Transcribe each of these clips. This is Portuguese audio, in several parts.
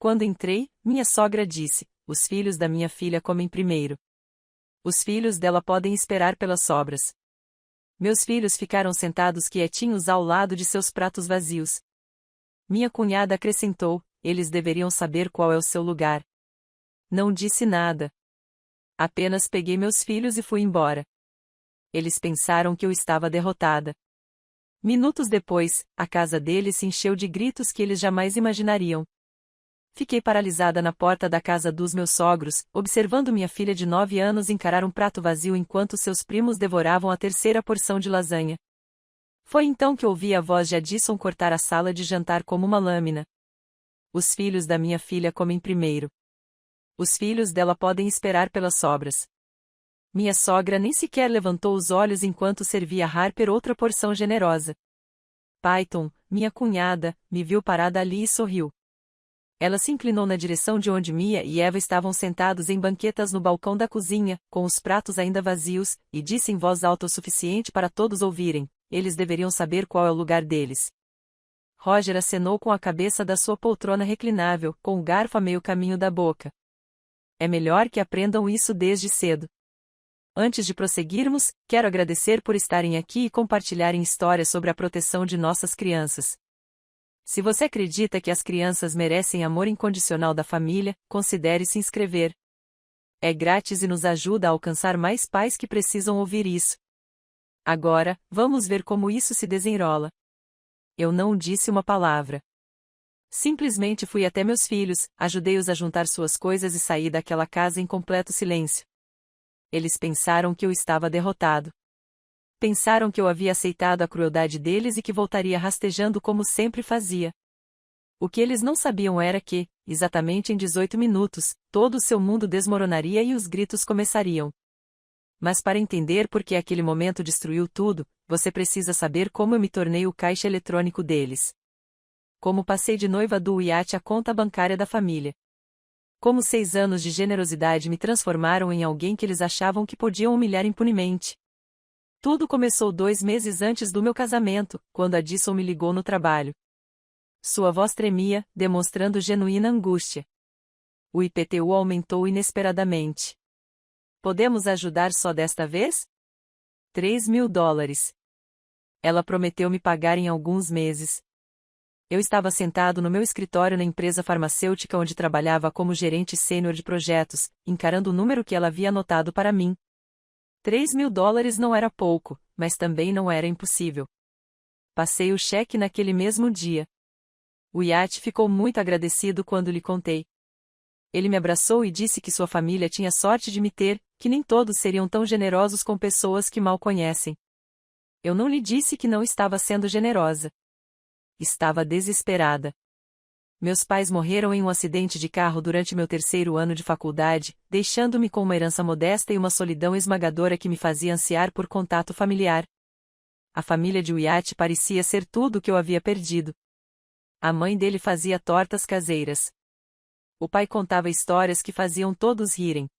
Quando entrei, minha sogra disse: os filhos da minha filha comem primeiro. Os filhos dela podem esperar pelas sobras. Meus filhos ficaram sentados quietinhos ao lado de seus pratos vazios. Minha cunhada acrescentou: eles deveriam saber qual é o seu lugar. Não disse nada. Apenas peguei meus filhos e fui embora. Eles pensaram que eu estava derrotada. Minutos depois, a casa deles se encheu de gritos que eles jamais imaginariam. Fiquei paralisada na porta da casa dos meus sogros, observando minha filha de 9 anos encarar um prato vazio enquanto seus primos devoravam a terceira porção de lasanha. Foi então que ouvi a voz de Addison cortar a sala de jantar como uma lâmina. Os filhos da minha filha comem primeiro. Os filhos dela podem esperar pelas sobras. Minha sogra nem sequer levantou os olhos enquanto servia a Harper outra porção generosa. Peyton, minha cunhada, me viu parada ali e sorriu. Ela se inclinou na direção de onde Mia e Eva estavam sentados em banquetas no balcão da cozinha, com os pratos ainda vazios, e disse em voz alta o suficiente para todos ouvirem: eles deveriam saber qual é o lugar deles. Roger acenou com a cabeça da sua poltrona reclinável, com o garfo a meio caminho da boca. É melhor que aprendam isso desde cedo. Antes de prosseguirmos, quero agradecer por estarem aqui e compartilharem histórias sobre a proteção de nossas crianças. Se você acredita que as crianças merecem amor incondicional da família, considere se inscrever. É grátis e nos ajuda a alcançar mais pais que precisam ouvir isso. Agora, vamos ver como isso se desenrola. Eu não disse uma palavra. Simplesmente fui até meus filhos, ajudei-os a juntar suas coisas e saí daquela casa em completo silêncio. Eles pensaram que eu estava derrotado. Pensaram que eu havia aceitado a crueldade deles e que voltaria rastejando como sempre fazia. O que eles não sabiam era que, exatamente em 18 minutos, todo o seu mundo desmoronaria e os gritos começariam. Mas para entender por que aquele momento destruiu tudo, você precisa saber como eu me tornei o caixa eletrônico deles. Como passei de noiva do iate à conta bancária da família. Como 6 anos de generosidade me transformaram em alguém que eles achavam que podiam humilhar impunemente. Tudo começou 2 meses antes do meu casamento, quando Addison me ligou no trabalho. Sua voz tremia, demonstrando genuína angústia. O IPTU aumentou inesperadamente. Podemos ajudar só desta vez? $3.000. Ela prometeu me pagar em alguns meses. Eu estava sentado no meu escritório na empresa farmacêutica onde trabalhava como gerente sênior de projetos, encarando o número que ela havia anotado para mim. $3.000 não era pouco, mas também não era impossível. Passei o cheque naquele mesmo dia. O iate ficou muito agradecido quando lhe contei. Ele me abraçou e disse que sua família tinha sorte de me ter, que nem todos seriam tão generosos com pessoas que mal conhecem. Eu não lhe disse que não estava sendo generosa. Estava desesperada. Meus pais morreram em um acidente de carro durante meu 3º ano de faculdade, deixando-me com uma herança modesta e uma solidão esmagadora que me fazia ansiar por contato familiar. A família de Wyatt parecia ser tudo o que eu havia perdido. A mãe dele fazia tortas caseiras. O pai contava histórias que faziam todos rirem.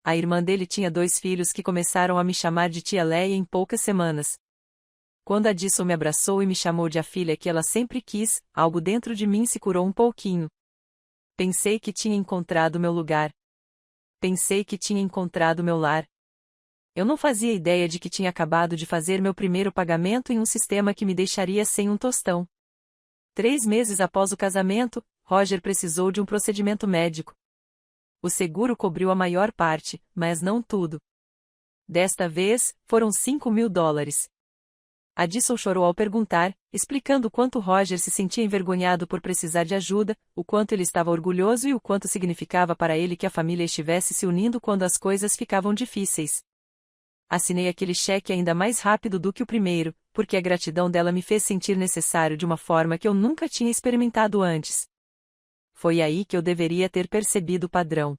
A irmã dele tinha 2 filhos que começaram a me chamar de tia Leia em poucas semanas. Quando Addison me abraçou e me chamou de a filha que ela sempre quis, algo dentro de mim se curou um pouquinho. Pensei que tinha encontrado meu lugar. Pensei que tinha encontrado meu lar. Eu não fazia ideia de que tinha acabado de fazer meu primeiro pagamento em um sistema que me deixaria sem um tostão. 3 meses após o casamento, Roger precisou de um procedimento médico. O seguro cobriu a maior parte, mas não tudo. Desta vez, foram $5.000. Addison chorou ao perguntar, explicando o quanto Roger se sentia envergonhado por precisar de ajuda, o quanto ele estava orgulhoso e o quanto significava para ele que a família estivesse se unindo quando as coisas ficavam difíceis. Assinei aquele cheque ainda mais rápido do que o primeiro, porque a gratidão dela me fez sentir necessário de uma forma que eu nunca tinha experimentado antes. Foi aí que eu deveria ter percebido o padrão.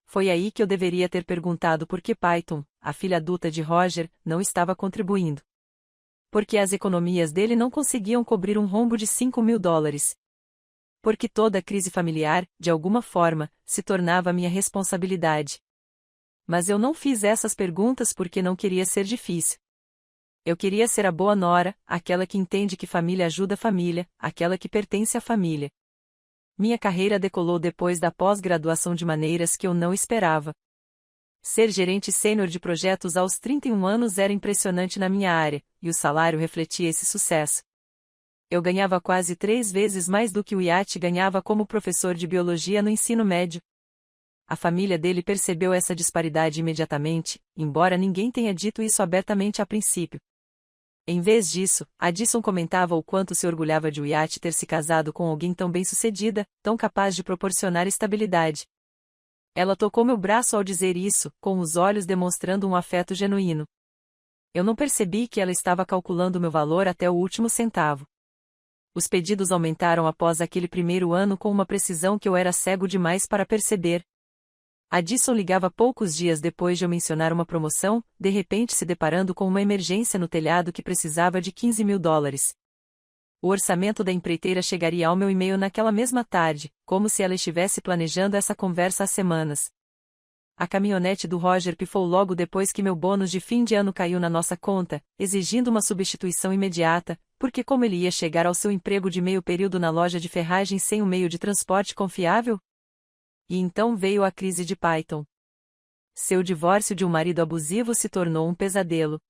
Foi aí que eu deveria ter perguntado por que Peyton, a filha adulta de Roger, não estava contribuindo. Porque as economias dele não conseguiam cobrir um rombo de $5.000. Porque toda a crise familiar, de alguma forma, se tornava minha responsabilidade. Mas eu não fiz essas perguntas porque não queria ser difícil. Eu queria ser a boa nora, aquela que entende que família ajuda a família, aquela que pertence à família. minha carreira decolou depois da pós-graduação de maneiras que eu não esperava. Ser gerente sênior de projetos aos 31 anos era impressionante na minha área, e o salário refletia esse sucesso. Eu ganhava quase 3 vezes mais do que o Wyatt ganhava como professor de biologia no ensino médio. A família dele percebeu essa disparidade imediatamente, embora ninguém tenha dito isso abertamente a princípio. Em vez disso, Addison comentava o quanto se orgulhava de Wyatt ter se casado com alguém tão bem-sucedida, tão capaz de proporcionar estabilidade. Ela tocou meu braço ao dizer isso, com os olhos demonstrando um afeto genuíno. Eu não percebi que ela estava calculando meu valor até o último centavo. Os pedidos aumentaram após aquele primeiro ano com uma precisão que eu era cego demais para perceber. Addison ligava poucos dias depois de eu mencionar uma promoção, de repente se deparando com uma emergência no telhado que precisava de $15.000. O orçamento da empreiteira chegaria ao meu e-mail naquela mesma tarde, como se ela estivesse planejando essa conversa há semanas. A caminhonete do Roger pifou logo depois que meu bônus de fim de ano caiu na nossa conta, exigindo uma substituição imediata, porque como ele ia chegar ao seu emprego de meio período na loja de ferragens sem um meio de transporte confiável? E então veio a crise de Peyton. Seu divórcio de um marido abusivo se tornou um pesadelo.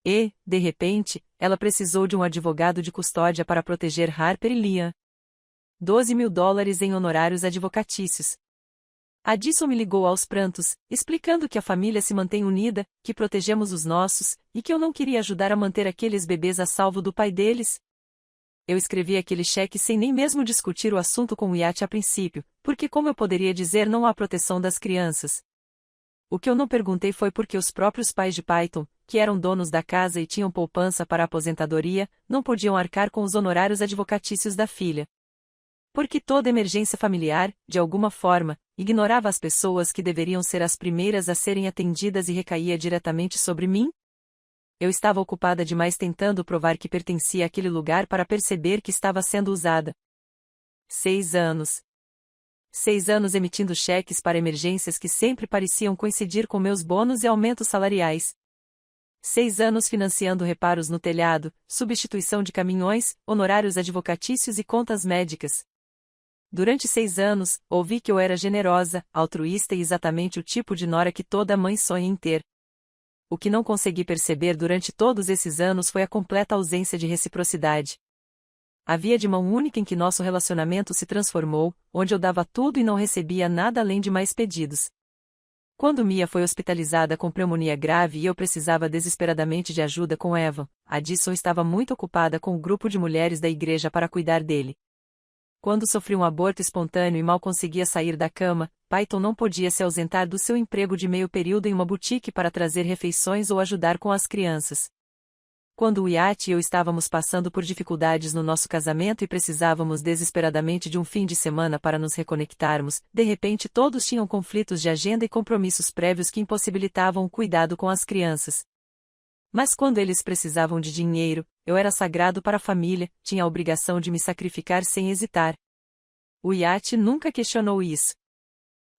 E, de repente, ela precisou de um advogado de custódia para proteger Harper e Liam. $12.000 em honorários advocatícios. Addison me ligou aos prantos, explicando que a família se mantém unida, que protegemos os nossos, e que eu não queria ajudar a manter aqueles bebês a salvo do pai deles. Eu escrevi aquele cheque sem nem mesmo discutir o assunto com o Wyatt a princípio, porque como eu poderia dizer não à proteção das crianças? O que eu não perguntei foi porque os próprios pais de Peyton, que eram donos da casa e tinham poupança para a aposentadoria, não podiam arcar com os honorários advocatícios da filha. Porque toda emergência familiar, de alguma forma, ignorava as pessoas que deveriam ser as primeiras a serem atendidas e recaía diretamente sobre mim? Eu estava ocupada demais tentando provar que pertencia àquele lugar para perceber que estava sendo usada. 6 anos. 6 anos emitindo cheques para emergências que sempre pareciam coincidir com meus bônus e aumentos salariais. 6 anos financiando reparos no telhado, substituição de caminhões, honorários advocatícios e contas médicas. Durante 6 anos, ouvi que eu era generosa, altruísta e exatamente o tipo de nora que toda mãe sonha em ter. O que não consegui perceber durante todos esses anos foi a completa ausência de reciprocidade. Havia de mão única em que nosso relacionamento se transformou, onde eu dava tudo e não recebia nada além de mais pedidos. Quando Mia foi hospitalizada com pneumonia grave e eu precisava desesperadamente de ajuda com Evan, Addison estava muito ocupada com o grupo de mulheres da igreja para cuidar dele. Quando sofri um aborto espontâneo e mal conseguia sair da cama, Peyton não podia se ausentar do seu emprego de meio período em uma boutique para trazer refeições ou ajudar com as crianças. Quando Wyatt e eu estávamos passando por dificuldades no nosso casamento e precisávamos desesperadamente de um fim de semana para nos reconectarmos, de repente todos tinham conflitos de agenda e compromissos prévios que impossibilitavam o cuidado com as crianças. Mas quando eles precisavam de dinheiro, eu era sagrado para a família, tinha a obrigação de me sacrificar sem hesitar. O Wyatt nunca questionou isso.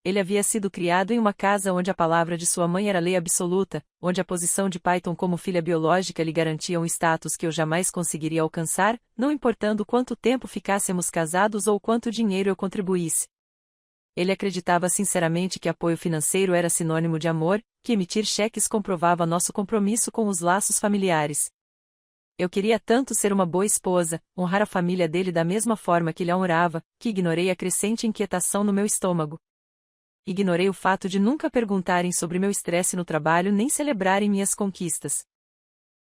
Ele havia sido criado em uma casa onde a palavra de sua mãe era lei absoluta, onde a posição de Peyton como filha biológica lhe garantia um status que eu jamais conseguiria alcançar, não importando quanto tempo ficássemos casados ou quanto dinheiro eu contribuísse. Ele acreditava sinceramente que apoio financeiro era sinônimo de amor, que emitir cheques comprovava nosso compromisso com os laços familiares. Eu queria tanto ser uma boa esposa, honrar a família dele da mesma forma que ele a honrava, que ignorei a crescente inquietação no meu estômago. Ignorei o fato de nunca perguntarem sobre meu estresse no trabalho nem celebrarem minhas conquistas.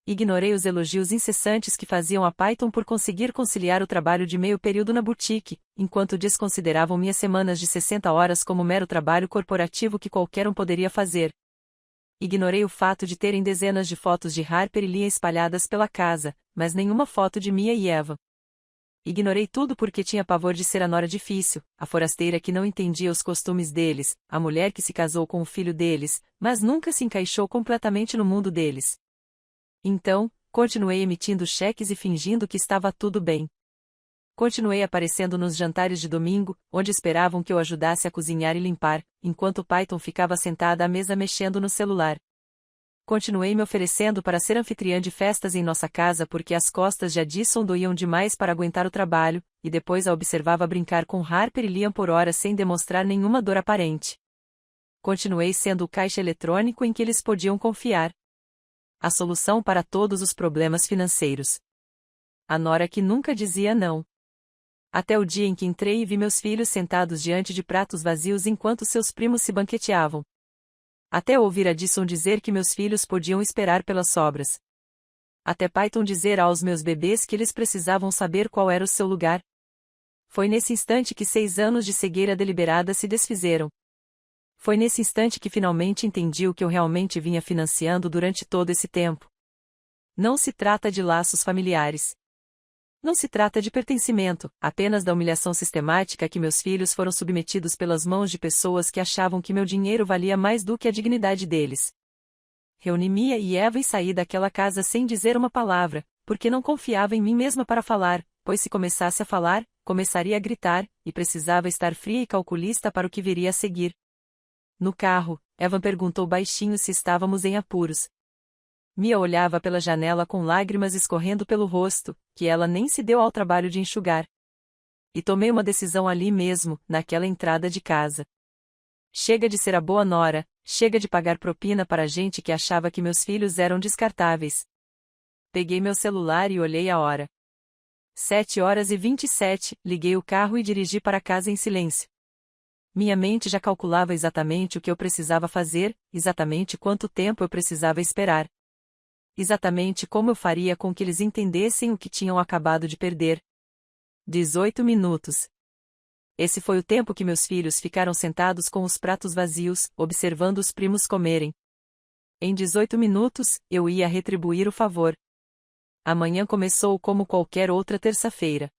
Ignorei os elogios incessantes que faziam a Peyton por conseguir conciliar o trabalho de meio período na boutique, enquanto desconsideravam minhas semanas de 60 horas como mero trabalho corporativo que qualquer um poderia fazer. Ignorei o fato de terem dezenas de fotos de Harper e Liam espalhadas pela casa, mas nenhuma foto de Mia e Eva. Ignorei tudo porque tinha pavor de ser a nora difícil, a forasteira que não entendia os costumes deles, a mulher que se casou com o filho deles, mas nunca se encaixou completamente no mundo deles. Então, continuei emitindo cheques e fingindo que estava tudo bem. Continuei aparecendo nos jantares de domingo, onde esperavam que eu ajudasse a cozinhar e limpar, enquanto Peyton ficava sentada à mesa mexendo no celular. Continuei me oferecendo para ser anfitriã de festas em nossa casa porque as costas de Addison doíam demais para aguentar o trabalho, e depois a observava brincar com Harper e Liam por horas sem demonstrar nenhuma dor aparente. Continuei sendo o caixa eletrônico em que eles podiam confiar. A solução para todos os problemas financeiros. A nora que nunca dizia não. Até o dia em que entrei e vi meus filhos sentados diante de pratos vazios enquanto seus primos se banqueteavam. Até ouvir Addison dizer que meus filhos podiam esperar pelas sobras. Até Python dizer aos meus bebês que eles precisavam saber qual era o seu lugar. Foi nesse instante que 6 anos de cegueira deliberada se desfizeram. Foi nesse instante que finalmente entendi o que eu realmente vinha financiando durante todo esse tempo. Não se trata de laços familiares. Não se trata de pertencimento, apenas da humilhação sistemática a que meus filhos foram submetidos pelas mãos de pessoas que achavam que meu dinheiro valia mais do que a dignidade deles. Reuni Mia e Eva e saí daquela casa sem dizer uma palavra, porque não confiava em mim mesma para falar, pois se começasse a falar, começaria a gritar, e precisava estar fria e calculista para o que viria a seguir. No carro, Evan perguntou baixinho se estávamos em apuros. Mia olhava pela janela com lágrimas escorrendo pelo rosto, que ela nem se deu ao trabalho de enxugar. E tomei uma decisão ali mesmo, naquela entrada de casa. Chega de ser a boa nora, chega de pagar propina para gente que achava que meus filhos eram descartáveis. Peguei meu celular e olhei a hora. 7h27, liguei o carro e dirigi para casa em silêncio. Minha mente já calculava exatamente o que eu precisava fazer, exatamente quanto tempo eu precisava esperar. Exatamente como eu faria com que eles entendessem o que tinham acabado de perder. 18 minutos. Esse foi o tempo que meus filhos ficaram sentados com os pratos vazios, observando os primos comerem. Em 18 minutos, eu ia retribuir o favor. Amanhã começou como qualquer outra terça-feira.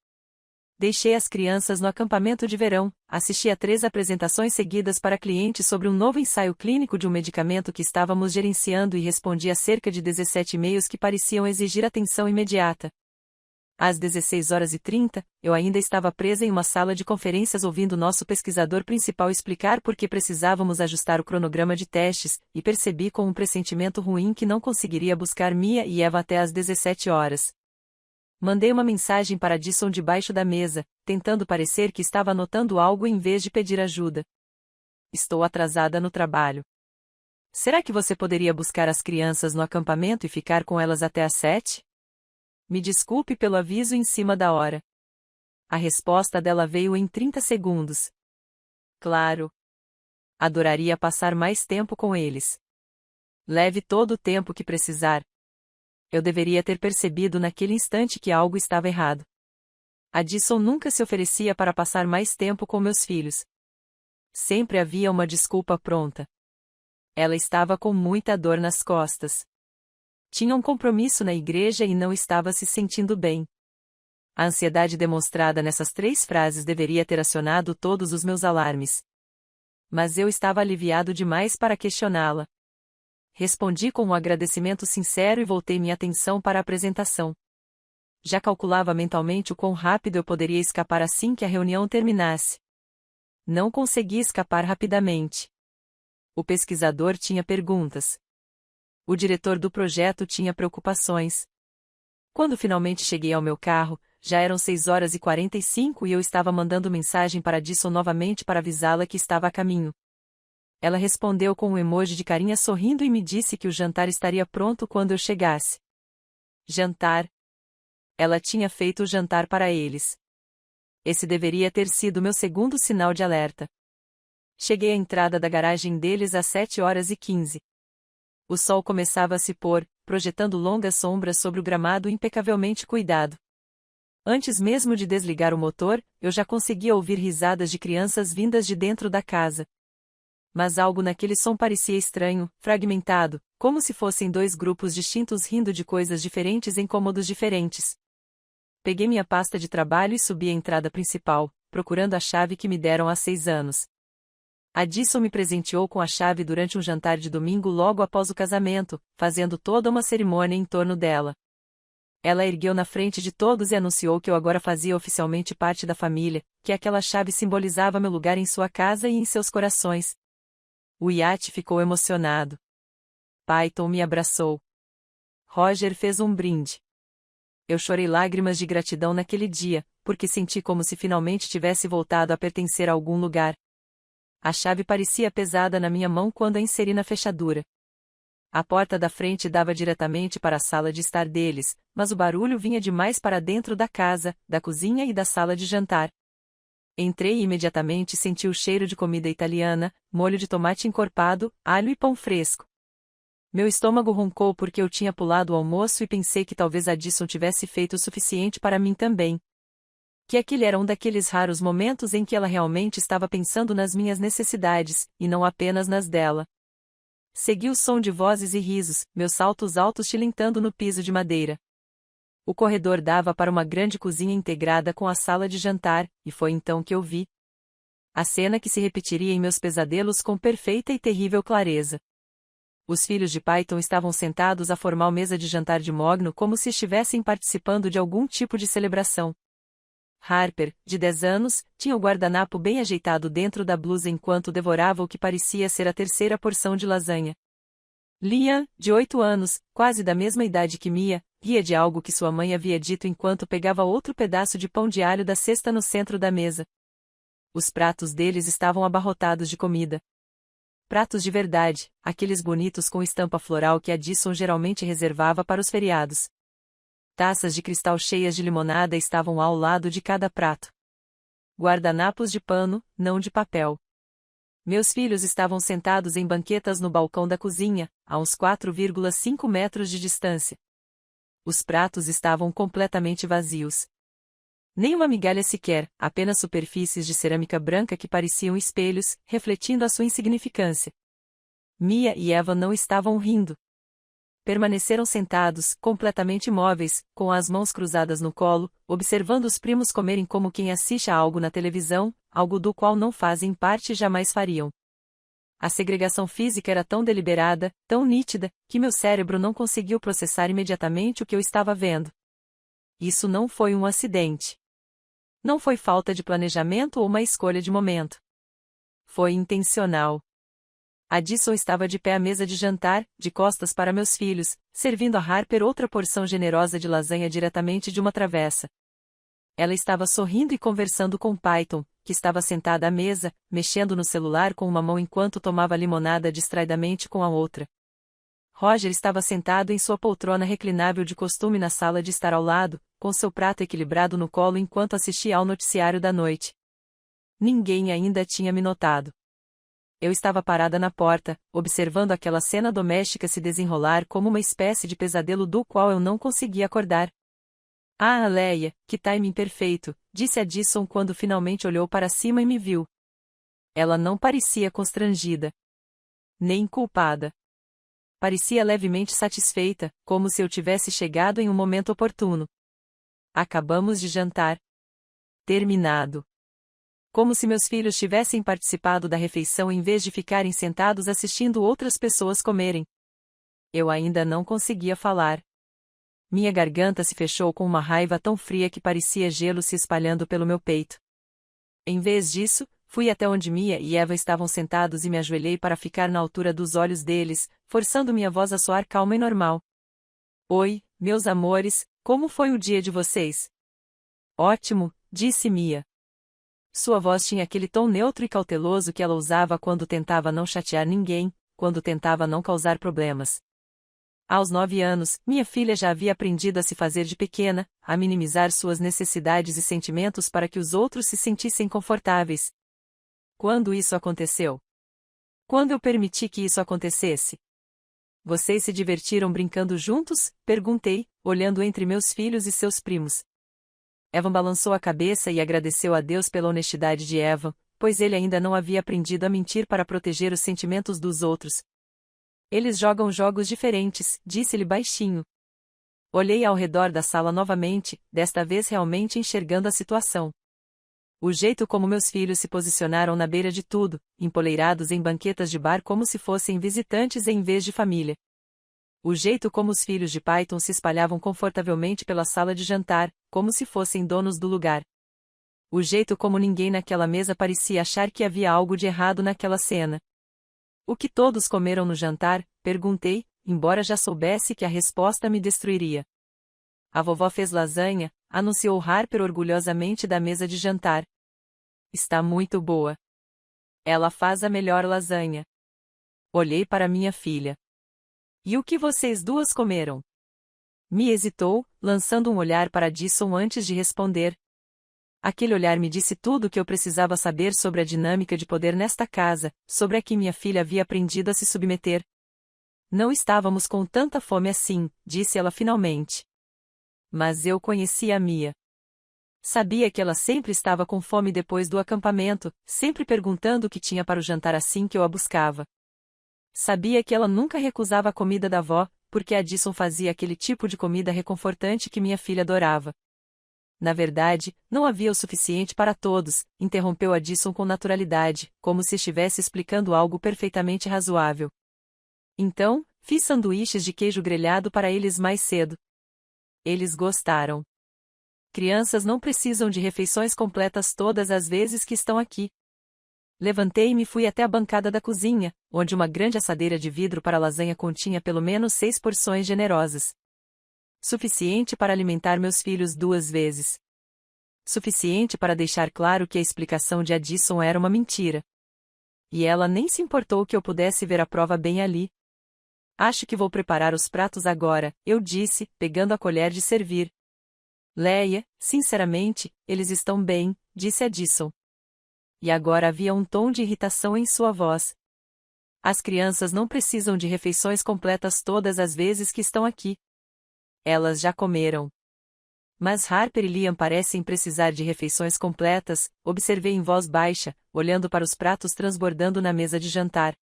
Deixei as crianças no acampamento de verão, assisti a 3 apresentações seguidas para clientes sobre um novo ensaio clínico de um medicamento que estávamos gerenciando e respondi a cerca de 17 e-mails que pareciam exigir atenção imediata. Às 16h30, eu ainda estava presa em uma sala de conferências ouvindo nosso pesquisador principal explicar por que precisávamos ajustar o cronograma de testes, e percebi com um pressentimento ruim que não conseguiria buscar Mia e Eva até às 17h. Mandei uma mensagem para Addison debaixo da mesa, tentando parecer que estava anotando algo em vez de pedir ajuda. Estou atrasada no trabalho. Será que você poderia buscar as crianças no acampamento e ficar com elas até às 7? Me desculpe pelo aviso em cima da hora. A resposta dela veio em 30 segundos. Claro. Adoraria passar mais tempo com eles. Leve todo o tempo que precisar. Eu deveria ter percebido naquele instante que algo estava errado. Addison nunca se oferecia para passar mais tempo com meus filhos. Sempre havia uma desculpa pronta. Ela estava com muita dor nas costas. Tinha um compromisso na igreja e não estava se sentindo bem. A ansiedade demonstrada nessas 3 frases deveria ter acionado todos os meus alarmes. Mas eu estava aliviado demais para questioná-la. Respondi com um agradecimento sincero e voltei minha atenção para a apresentação. Já calculava mentalmente o quão rápido eu poderia escapar assim que a reunião terminasse. Não consegui escapar rapidamente. O pesquisador tinha perguntas. O diretor do projeto tinha preocupações. Quando finalmente cheguei ao meu carro, já eram 6h45 e eu estava mandando mensagem para Addison novamente para avisá-la que estava a caminho. Ela respondeu com um emoji de carinha sorrindo e me disse que o jantar estaria pronto quando eu chegasse. Jantar. Ela tinha feito o jantar para eles. Esse deveria ter sido meu segundo sinal de alerta. Cheguei à entrada da garagem deles às 7h15. O sol começava a se pôr, projetando longas sombras sobre o gramado impecavelmente cuidado. Antes mesmo de desligar o motor, eu já conseguia ouvir risadas de crianças vindas de dentro da casa. Mas algo naquele som parecia estranho, fragmentado, como se fossem 2 grupos distintos rindo de coisas diferentes em cômodos diferentes. Peguei minha pasta de trabalho e subi a entrada principal, procurando a chave que me deram há 6 anos. Addison me presenteou com a chave durante um jantar de domingo logo após o casamento, fazendo toda uma cerimônia em torno dela. Ela ergueu na frente de todos e anunciou que eu agora fazia oficialmente parte da família, que aquela chave simbolizava meu lugar em sua casa e em seus corações. O iate ficou emocionado. Python me abraçou. Roger fez um brinde. Eu chorei lágrimas de gratidão naquele dia, porque senti como se finalmente tivesse voltado a pertencer a algum lugar. A chave parecia pesada na minha mão quando a inseri na fechadura. A porta da frente dava diretamente para a sala de estar deles, mas o barulho vinha de mais para dentro da casa, da cozinha e da sala de jantar. Entrei e imediatamente senti o cheiro de comida italiana, molho de tomate encorpado, alho e pão fresco. Meu estômago roncou porque eu tinha pulado o almoço e pensei que talvez Addison tivesse feito o suficiente para mim também. Que aquele era um daqueles raros momentos em que ela realmente estava pensando nas minhas necessidades, e não apenas nas dela. Segui o som de vozes e risos, meus saltos altos tilintando no piso de madeira. O corredor dava para uma grande cozinha integrada com a sala de jantar, e foi então que eu vi a cena que se repetiria em meus pesadelos com perfeita e terrível clareza. Os filhos de Python estavam sentados à formal mesa de jantar de mogno como se estivessem participando de algum tipo de celebração. Harper, de 10 anos, tinha o guardanapo bem ajeitado dentro da blusa enquanto devorava o que parecia ser a terceira porção de lasanha. Liam, de 8 anos, quase da mesma idade que Mia, ria de algo que sua mãe havia dito enquanto pegava outro pedaço de pão de alho da cesta no centro da mesa. Os pratos deles estavam abarrotados de comida. Pratos de verdade, aqueles bonitos com estampa floral que Addison geralmente reservava para os feriados. Taças de cristal cheias de limonada estavam ao lado de cada prato. Guardanapos de pano, não de papel. Meus filhos estavam sentados em banquetas no balcão da cozinha, a uns 4,5 metros de distância. Os pratos estavam completamente vazios. Nem uma migalha sequer, apenas superfícies de cerâmica branca que pareciam espelhos, refletindo a sua insignificância. Mia e Eva não estavam rindo. Permaneceram sentados, completamente imóveis, com as mãos cruzadas no colo, observando os primos comerem como quem assiste a algo na televisão, algo do qual não fazem parte e jamais fariam. A segregação física era tão deliberada, tão nítida, que meu cérebro não conseguiu processar imediatamente o que eu estava vendo. Isso não foi um acidente. Não foi falta de planejamento ou uma escolha de momento. Foi intencional. Addison estava de pé à mesa de jantar, de costas para meus filhos, servindo a Harper outra porção generosa de lasanha diretamente de uma travessa. Ela estava sorrindo e conversando com Python, que estava sentada à mesa, mexendo no celular com uma mão enquanto tomava limonada distraidamente com a outra. Roger estava sentado em sua poltrona reclinável de costume na sala de estar ao lado, com seu prato equilibrado no colo enquanto assistia ao noticiário da noite. Ninguém ainda tinha me notado. Eu estava parada na porta, observando aquela cena doméstica se desenrolar como uma espécie de pesadelo do qual eu não conseguia acordar. Ah, Leia, que timing perfeito, disse Addison quando finalmente olhou para cima e me viu. Ela não parecia constrangida. Nem culpada. Parecia levemente satisfeita, como se eu tivesse chegado em um momento oportuno. Acabamos de jantar. Terminado. Como se meus filhos tivessem participado da refeição em vez de ficarem sentados assistindo outras pessoas comerem. Eu ainda não conseguia falar. Minha garganta se fechou com uma raiva tão fria que parecia gelo se espalhando pelo meu peito. Em vez disso, fui até onde Mia e Eva estavam sentados e me ajoelhei para ficar na altura dos olhos deles, forçando minha voz a soar calma e normal. Oi, meus amores, como foi o dia de vocês? Ótimo, disse Mia. Sua voz tinha aquele tom neutro e cauteloso que ela usava quando tentava não chatear ninguém, quando tentava não causar problemas. Aos 9 anos, minha filha já havia aprendido a se fazer de pequena, a minimizar suas necessidades e sentimentos para que os outros se sentissem confortáveis. Quando isso aconteceu? Quando eu permiti que isso acontecesse? Vocês se divertiram brincando juntos? Perguntei, olhando entre meus filhos e seus primos. Evan balançou a cabeça e agradeceu a Deus pela honestidade de Evan, pois ele ainda não havia aprendido a mentir para proteger os sentimentos dos outros. Eles jogam jogos diferentes, disse-lhe baixinho. Olhei ao redor da sala novamente, desta vez realmente enxergando a situação. O jeito como meus filhos se posicionaram na beira de tudo, empoleirados em banquetas de bar como se fossem visitantes em vez de família. O jeito como os filhos de Python se espalhavam confortavelmente pela sala de jantar, como se fossem donos do lugar. O jeito como ninguém naquela mesa parecia achar que havia algo de errado naquela cena. O que todos comeram no jantar? Perguntei, embora já soubesse que a resposta me destruiria. A vovó fez lasanha, anunciou Harper orgulhosamente da mesa de jantar. Está muito boa. Ela faz a melhor lasanha. Olhei para minha filha. E o que vocês duas comeram? Me hesitou, lançando um olhar para Addison antes de responder. Aquele olhar me disse tudo o que eu precisava saber sobre a dinâmica de poder nesta casa, sobre a que minha filha havia aprendido a se submeter. Não estávamos com tanta fome assim, disse ela finalmente. Mas eu conhecia a Mia. Sabia que ela sempre estava com fome depois do acampamento, sempre perguntando o que tinha para o jantar assim que eu a buscava. Sabia que ela nunca recusava a comida da avó, porque Addison fazia aquele tipo de comida reconfortante que minha filha adorava. Na verdade, não havia o suficiente para todos, interrompeu Addison com naturalidade, como se estivesse explicando algo perfeitamente razoável. Então, fiz sanduíches de queijo grelhado para eles mais cedo. Eles gostaram. Crianças não precisam de refeições completas todas as vezes que estão aqui. Levantei-me e fui até a bancada da cozinha, onde uma grande assadeira de vidro para lasanha continha pelo menos 6 porções generosas. Suficiente para alimentar meus filhos 2 vezes. Suficiente para deixar claro que a explicação de Addison era uma mentira. E ela nem se importou que eu pudesse ver a prova bem ali. Acho que vou preparar os pratos agora, eu disse, pegando a colher de servir. Leia, sinceramente, eles estão bem, disse Addison. E agora havia um tom de irritação em sua voz. As crianças não precisam de refeições completas todas as vezes que estão aqui. Elas já comeram. Mas Harper e Liam parecem precisar de refeições completas, observei em voz baixa, olhando para os pratos transbordando na mesa de jantar.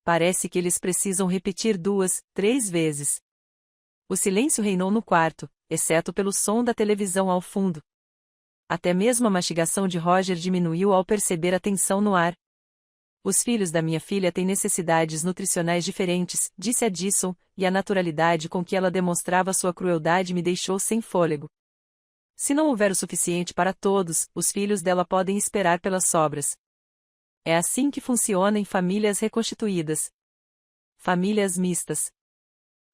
Parece que eles precisam repetir 2, 3 vezes. O silêncio reinou no quarto, exceto pelo som da televisão ao fundo. Até mesmo a mastigação de Roger diminuiu ao perceber a tensão no ar. Os filhos da minha filha têm necessidades nutricionais diferentes, disse Addison, e a naturalidade com que ela demonstrava sua crueldade me deixou sem fôlego. Se não houver o suficiente para todos, os filhos dela podem esperar pelas sobras. É assim que funciona em famílias reconstituídas. Famílias mistas.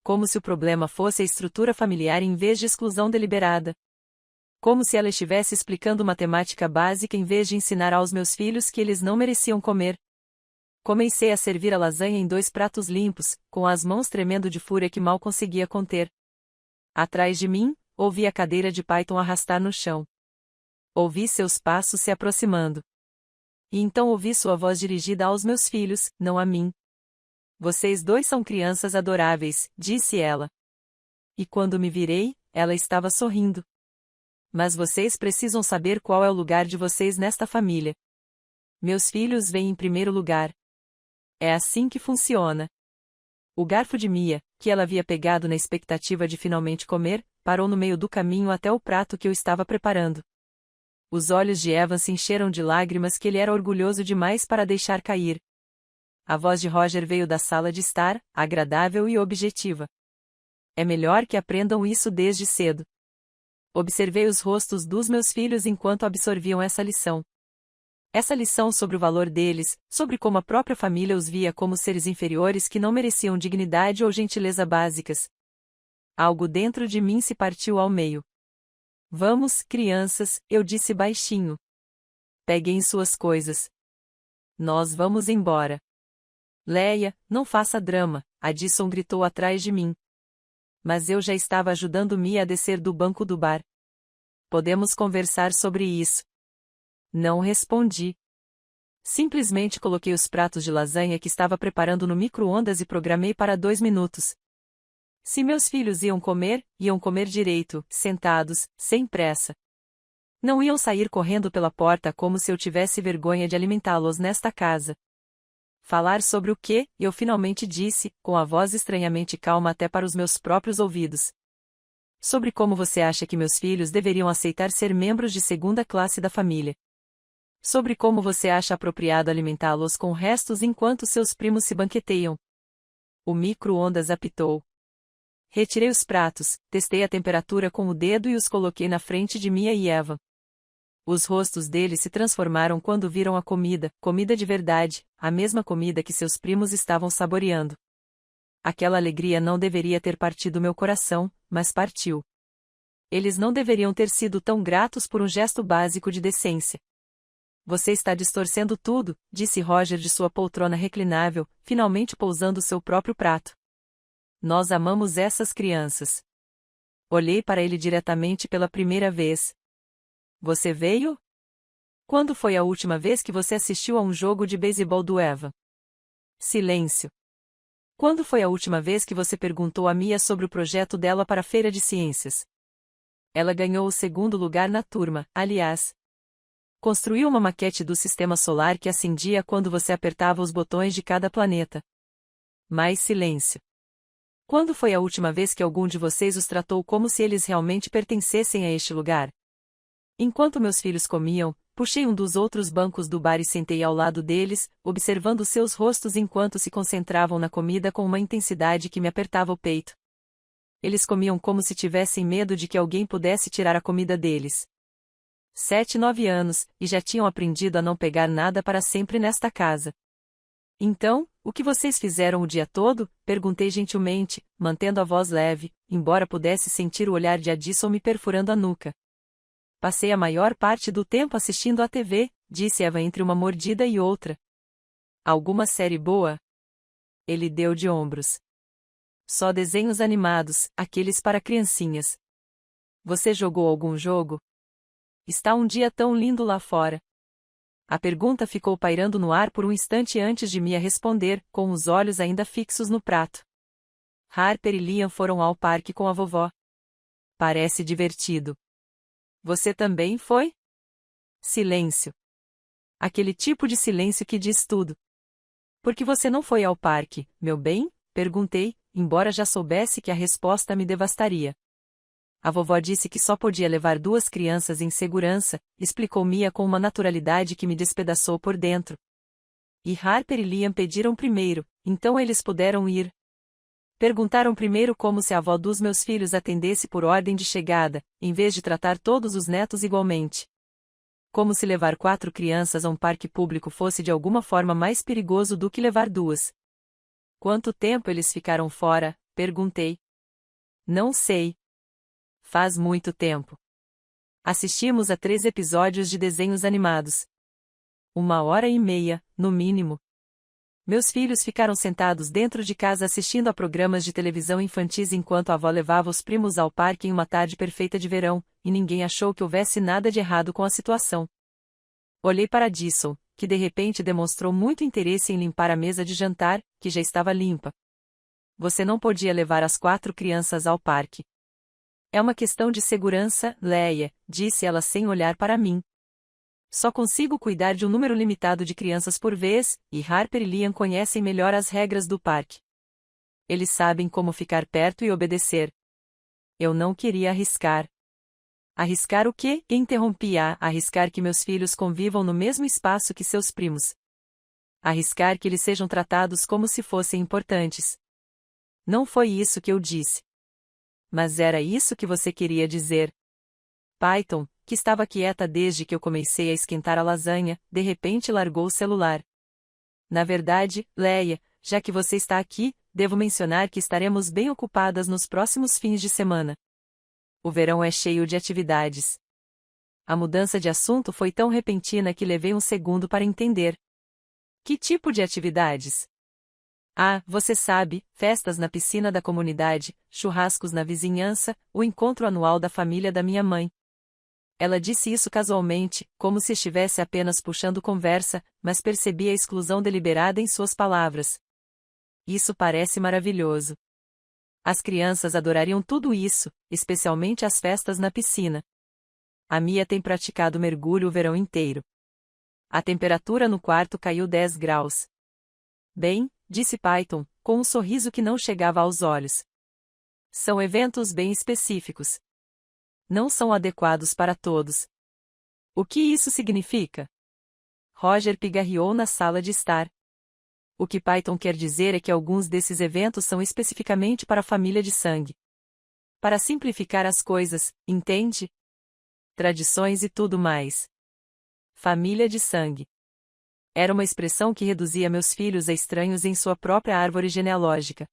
Como se o problema fosse a estrutura familiar em vez de exclusão deliberada. Como se ela estivesse explicando matemática básica em vez de ensinar aos meus filhos que eles não mereciam comer. Comecei a servir a lasanha em 2 pratos limpos, com as mãos tremendo de fúria que mal conseguia conter. Atrás de mim, ouvi a cadeira de Python arrastar no chão. Ouvi seus passos se aproximando. E então ouvi sua voz dirigida aos meus filhos, não a mim. Vocês 2 são crianças adoráveis, disse ela. E quando me virei, ela estava sorrindo. Mas vocês precisam saber qual é o lugar de vocês nesta família. Meus filhos vêm em primeiro lugar. É assim que funciona. O garfo de Mia, que ela havia pegado na expectativa de finalmente comer, parou no meio do caminho até o prato que eu estava preparando. Os olhos de Evan se encheram de lágrimas que ele era orgulhoso demais para deixar cair. A voz de Roger veio da sala de estar, agradável e objetiva. É melhor que aprendam isso desde cedo. Observei os rostos dos meus filhos enquanto absorviam essa lição. Essa lição sobre o valor deles, sobre como a própria família os via como seres inferiores que não mereciam dignidade ou gentileza básicas. Algo dentro de mim se partiu ao meio. Vamos, crianças, eu disse baixinho. Peguem suas coisas. Nós vamos embora. Leia, não faça drama, Addison gritou atrás de mim. Mas eu já estava ajudando Mia a descer do banco do bar. Podemos conversar sobre isso. Não respondi. Simplesmente coloquei os pratos de lasanha que estava preparando no micro-ondas e programei para 2 minutos. Se meus filhos iam comer direito, sentados, sem pressa. Não iam sair correndo pela porta como se eu tivesse vergonha de alimentá-los nesta casa. Falar sobre o que, eu finalmente disse, com a voz estranhamente calma até para os meus próprios ouvidos. Sobre como você acha que meus filhos deveriam aceitar ser membros de segunda classe da família. Sobre como você acha apropriado alimentá-los com restos enquanto seus primos se banqueteiam. O micro-ondas apitou. Retirei os pratos, testei a temperatura com o dedo e os coloquei na frente de Mia e Eva. Os rostos deles se transformaram quando viram a comida, comida de verdade, a mesma comida que seus primos estavam saboreando. Aquela alegria não deveria ter partido meu coração, mas partiu. Eles não deveriam ter sido tão gratos por um gesto básico de decência. Você está distorcendo tudo, disse Roger de sua poltrona reclinável, finalmente pousando seu próprio prato. Nós amamos essas crianças. Olhei para ele diretamente pela primeira vez. Você veio? Quando foi a última vez que você assistiu a um jogo de beisebol do Eva? Silêncio. Quando foi a última vez que você perguntou a Mia sobre o projeto dela para a feira de ciências? Ela ganhou o segundo lugar na turma, aliás. Construiu uma maquete do sistema solar que acendia quando você apertava os botões de cada planeta. Mais silêncio. Quando foi a última vez que algum de vocês os tratou como se eles realmente pertencessem a este lugar? Enquanto meus filhos comiam, puxei um dos outros bancos do bar e sentei ao lado deles, observando seus rostos enquanto se concentravam na comida com uma intensidade que me apertava o peito. Eles comiam como se tivessem medo de que alguém pudesse tirar a comida deles. 7, 9 anos, e já tinham aprendido a não pegar nada para sempre nesta casa. Então, o que vocês fizeram o dia todo? Perguntei gentilmente, mantendo a voz leve, embora pudesse sentir o olhar de Addison me perfurando a nuca. Passei a maior parte do tempo assistindo à TV, disse Eva entre uma mordida e outra. Alguma série boa? Ele deu de ombros. Só desenhos animados, aqueles para criancinhas. Você jogou algum jogo? Está um dia tão lindo lá fora. A pergunta ficou pairando no ar por um instante antes de Mia responder, com os olhos ainda fixos no prato. Harper e Liam foram ao parque com a vovó. Parece divertido. Você também foi? Silêncio. Aquele tipo de silêncio que diz tudo. Por que você não foi ao parque, meu bem? Perguntei, embora já soubesse que a resposta me devastaria. A vovó disse que só podia levar 2 crianças em segurança, explicou Mia com uma naturalidade que me despedaçou por dentro. E Harper e Liam pediram primeiro, então eles puderam ir. Perguntaram primeiro como se a avó dos meus filhos atendesse por ordem de chegada, em vez de tratar todos os netos igualmente. Como se levar 4 crianças a um parque público fosse de alguma forma mais perigoso do que levar 2. Quanto tempo eles ficaram fora? Perguntei. Não sei. Faz muito tempo. Assistimos a 3 episódios de desenhos animados. 1h30, no mínimo. Meus filhos ficaram sentados dentro de casa assistindo a programas de televisão infantis enquanto a avó levava os primos ao parque em uma tarde perfeita de verão, e ninguém achou que houvesse nada de errado com a situação. Olhei para Addison, que de repente demonstrou muito interesse em limpar a mesa de jantar, que já estava limpa. Você não podia levar as 4 crianças ao parque. É uma questão de segurança, Leia, disse ela sem olhar para mim. Só consigo cuidar de um número limitado de crianças por vez, e Harper e Liam conhecem melhor as regras do parque. Eles sabem como ficar perto e obedecer. Eu não queria arriscar. Arriscar o quê? Interrompi-a. Arriscar que meus filhos convivam no mesmo espaço que seus primos. Arriscar que eles sejam tratados como se fossem importantes. Não foi isso que eu disse. Mas era isso que você queria dizer. Python, que estava quieta desde que eu comecei a esquentar a lasanha, de repente largou o celular. Na verdade, Leia, já que você está aqui, devo mencionar que estaremos bem ocupadas nos próximos fins de semana. O verão é cheio de atividades. A mudança de assunto foi tão repentina que levei um segundo para entender. Que tipo de atividades? Ah, você sabe, festas na piscina da comunidade, churrascos na vizinhança, o encontro anual da família da minha mãe. Ela disse isso casualmente, como se estivesse apenas puxando conversa, mas percebi a exclusão deliberada em suas palavras. Isso parece maravilhoso. As crianças adorariam tudo isso, especialmente as festas na piscina. A Mia tem praticado mergulho o verão inteiro. A temperatura no quarto caiu 10 graus. Bem, disse Python, com um sorriso que não chegava aos olhos. São eventos bem específicos. Não são adequados para todos. O que isso significa? Roger pigarreou na sala de estar. O que Python quer dizer é que alguns desses eventos são especificamente para a família de sangue. Para simplificar as coisas, entende? Tradições e tudo mais. Família de sangue. Era uma expressão que reduzia meus filhos a estranhos em sua própria árvore genealógica.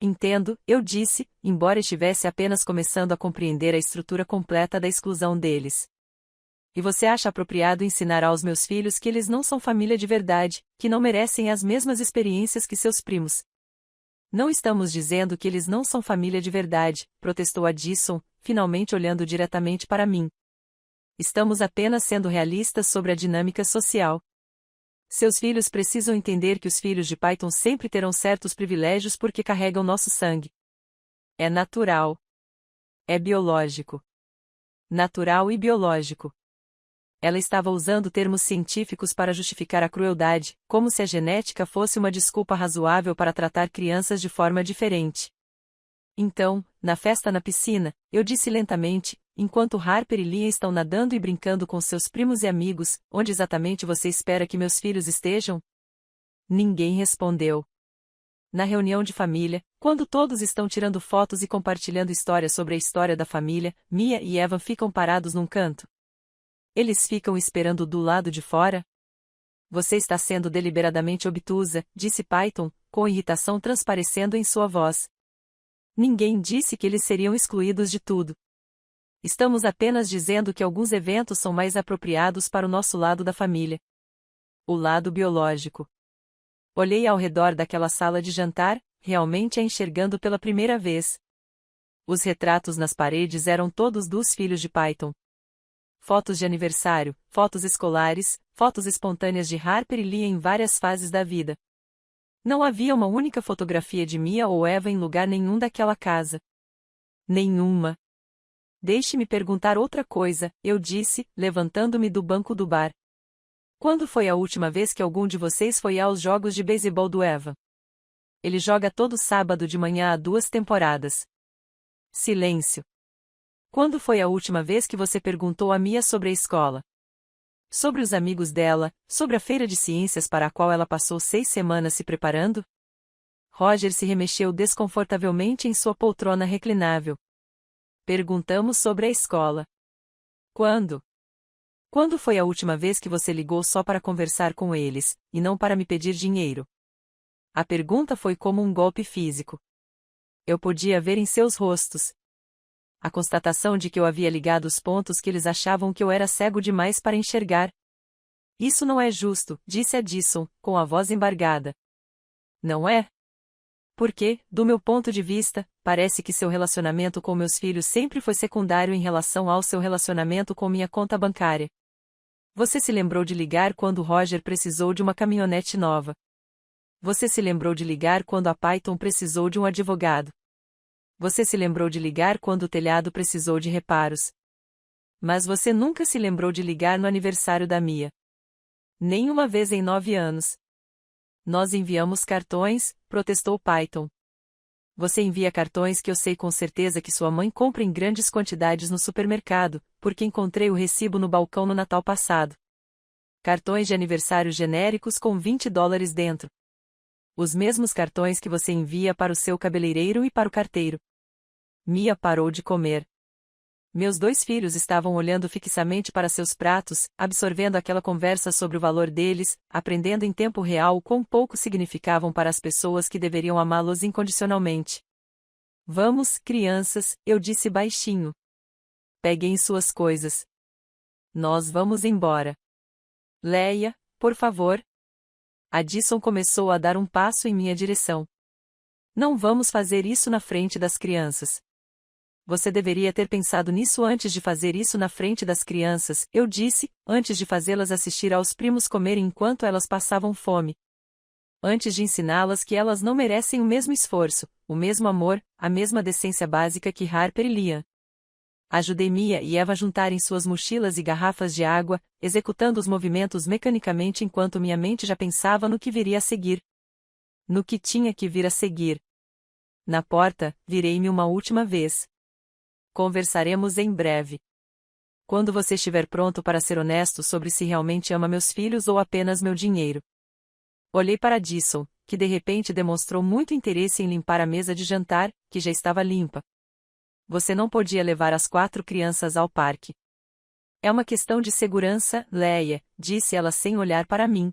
Entendo, eu disse, embora estivesse apenas começando a compreender a estrutura completa da exclusão deles. E você acha apropriado ensinar aos meus filhos que eles não são família de verdade, que não merecem as mesmas experiências que seus primos? Não estamos dizendo que eles não são família de verdade, protestou Addison, finalmente olhando diretamente para mim. Estamos apenas sendo realistas sobre a dinâmica social. Seus filhos precisam entender que os filhos de Python sempre terão certos privilégios porque carregam nosso sangue. É natural. É biológico. Natural e biológico. Ela estava usando termos científicos para justificar a crueldade, como se a genética fosse uma desculpa razoável para tratar crianças de forma diferente. Então, na festa na piscina, eu disse lentamente, enquanto Harper e Lia estão nadando e brincando com seus primos e amigos, onde exatamente você espera que meus filhos estejam? Ninguém respondeu. Na reunião de família, quando todos estão tirando fotos e compartilhando histórias sobre a história da família, Mia e Evan ficam parados num canto. Eles ficam esperando do lado de fora? Você está sendo deliberadamente obtusa, disse Python, com irritação transparecendo em sua voz. Ninguém disse que eles seriam excluídos de tudo. Estamos apenas dizendo que alguns eventos são mais apropriados para o nosso lado da família. O lado biológico. Olhei ao redor daquela sala de jantar, realmente a enxergando pela primeira vez. Os retratos nas paredes eram todos dos filhos de Python. Fotos de aniversário, fotos escolares, fotos espontâneas de Harper e Lia em várias fases da vida. Não havia uma única fotografia de Mia ou Eva em lugar nenhum daquela casa. Nenhuma. Deixe-me perguntar outra coisa, eu disse, levantando-me do banco do bar. Quando foi a última vez que algum de vocês foi aos jogos de beisebol do Eva? Ele joga todo sábado de manhã há 2 temporadas. Silêncio. Quando foi a última vez que você perguntou a Mia sobre a escola? Sobre os amigos dela, sobre a feira de ciências para a qual ela passou 6 semanas se preparando? Roger se remexeu desconfortavelmente em sua poltrona reclinável. Perguntamos sobre a escola. Quando? Quando foi a última vez que você ligou só para conversar com eles, e não para me pedir dinheiro? A pergunta foi como um golpe físico. Eu podia ver em seus rostos a constatação de que eu havia ligado os pontos que eles achavam que eu era cego demais para enxergar. Isso não é justo, disse Addison, com a voz embargada. Não é? Porque, do meu ponto de vista, parece que seu relacionamento com meus filhos sempre foi secundário em relação ao seu relacionamento com minha conta bancária. Você se lembrou de ligar quando Roger precisou de uma caminhonete nova. Você se lembrou de ligar quando a Python precisou de um advogado. Você se lembrou de ligar quando o telhado precisou de reparos. Mas você nunca se lembrou de ligar no aniversário da Mia. Nem uma vez em 9 anos. Nós enviamos cartões, protestou Python. Você envia cartões que eu sei com certeza que sua mãe compra em grandes quantidades no supermercado, porque encontrei o recibo no balcão no Natal passado. Cartões de aniversário genéricos com $20 dentro. Os mesmos cartões que você envia para o seu cabeleireiro e para o carteiro. Mia parou de comer. Meus 2 filhos estavam olhando fixamente para seus pratos, absorvendo aquela conversa sobre o valor deles, aprendendo em tempo real o quão pouco significavam para as pessoas que deveriam amá-los incondicionalmente. Vamos, crianças, eu disse baixinho. Peguem suas coisas. Nós vamos embora. Leia, por favor. Addison começou a dar um passo em minha direção. Não vamos fazer isso na frente das crianças. Você deveria ter pensado nisso antes de fazer isso na frente das crianças, eu disse, antes de fazê-las assistir aos primos comerem enquanto elas passavam fome. Antes de ensiná-las que elas não merecem o mesmo esforço, o mesmo amor, a mesma decência básica que Harper e Lia. Ajudei Mia e Eva a juntarem suas mochilas e garrafas de água, executando os movimentos mecanicamente enquanto minha mente já pensava no que viria a seguir. No que tinha que vir a seguir. Na porta, virei-me uma última vez. Conversaremos em breve. Quando você estiver pronto para ser honesto sobre se realmente ama meus filhos ou apenas meu dinheiro. Olhei para Addison, que de repente demonstrou muito interesse em limpar a mesa de jantar, que já estava limpa. Você não podia levar as 4 crianças ao parque. É uma questão de segurança, Leia, disse ela sem olhar para mim.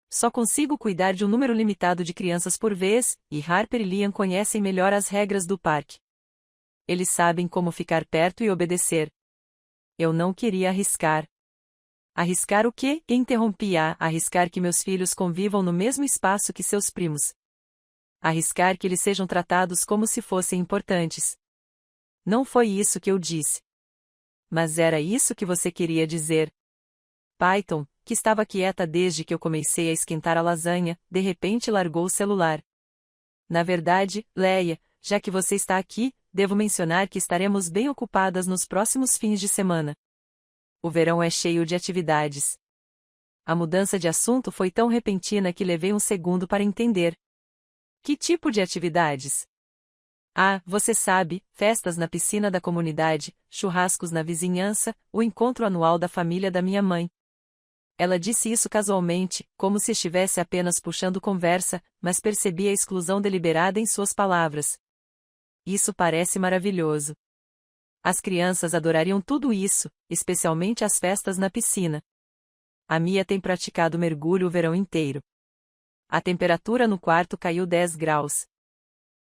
Só consigo cuidar de um número limitado de crianças por vez, e Harper e Liam conhecem melhor as regras do parque. Eles sabem como ficar perto e obedecer. Eu não queria arriscar. Arriscar o quê? Interrompi-a. Arriscar que meus filhos convivam no mesmo espaço que seus primos. Arriscar que eles sejam tratados como se fossem importantes. Não foi isso que eu disse. Mas era isso que você queria dizer. Python, que estava quieta desde que eu comecei a esquentar a lasanha, de repente largou o celular. Na verdade, Leia, já que você está aqui, devo mencionar que estaremos bem ocupadas nos próximos fins de semana. O verão é cheio de atividades. A mudança de assunto foi tão repentina que levei um segundo para entender. Que tipo de atividades? Ah, você sabe, festas na piscina da comunidade, churrascos na vizinhança, o encontro anual da família da minha mãe. Ela disse isso casualmente, como se estivesse apenas puxando conversa, mas percebi a exclusão deliberada em suas palavras. Isso parece maravilhoso. As crianças adorariam tudo isso, especialmente as festas na piscina. A Mia tem praticado mergulho o verão inteiro. A temperatura no quarto caiu 10 graus.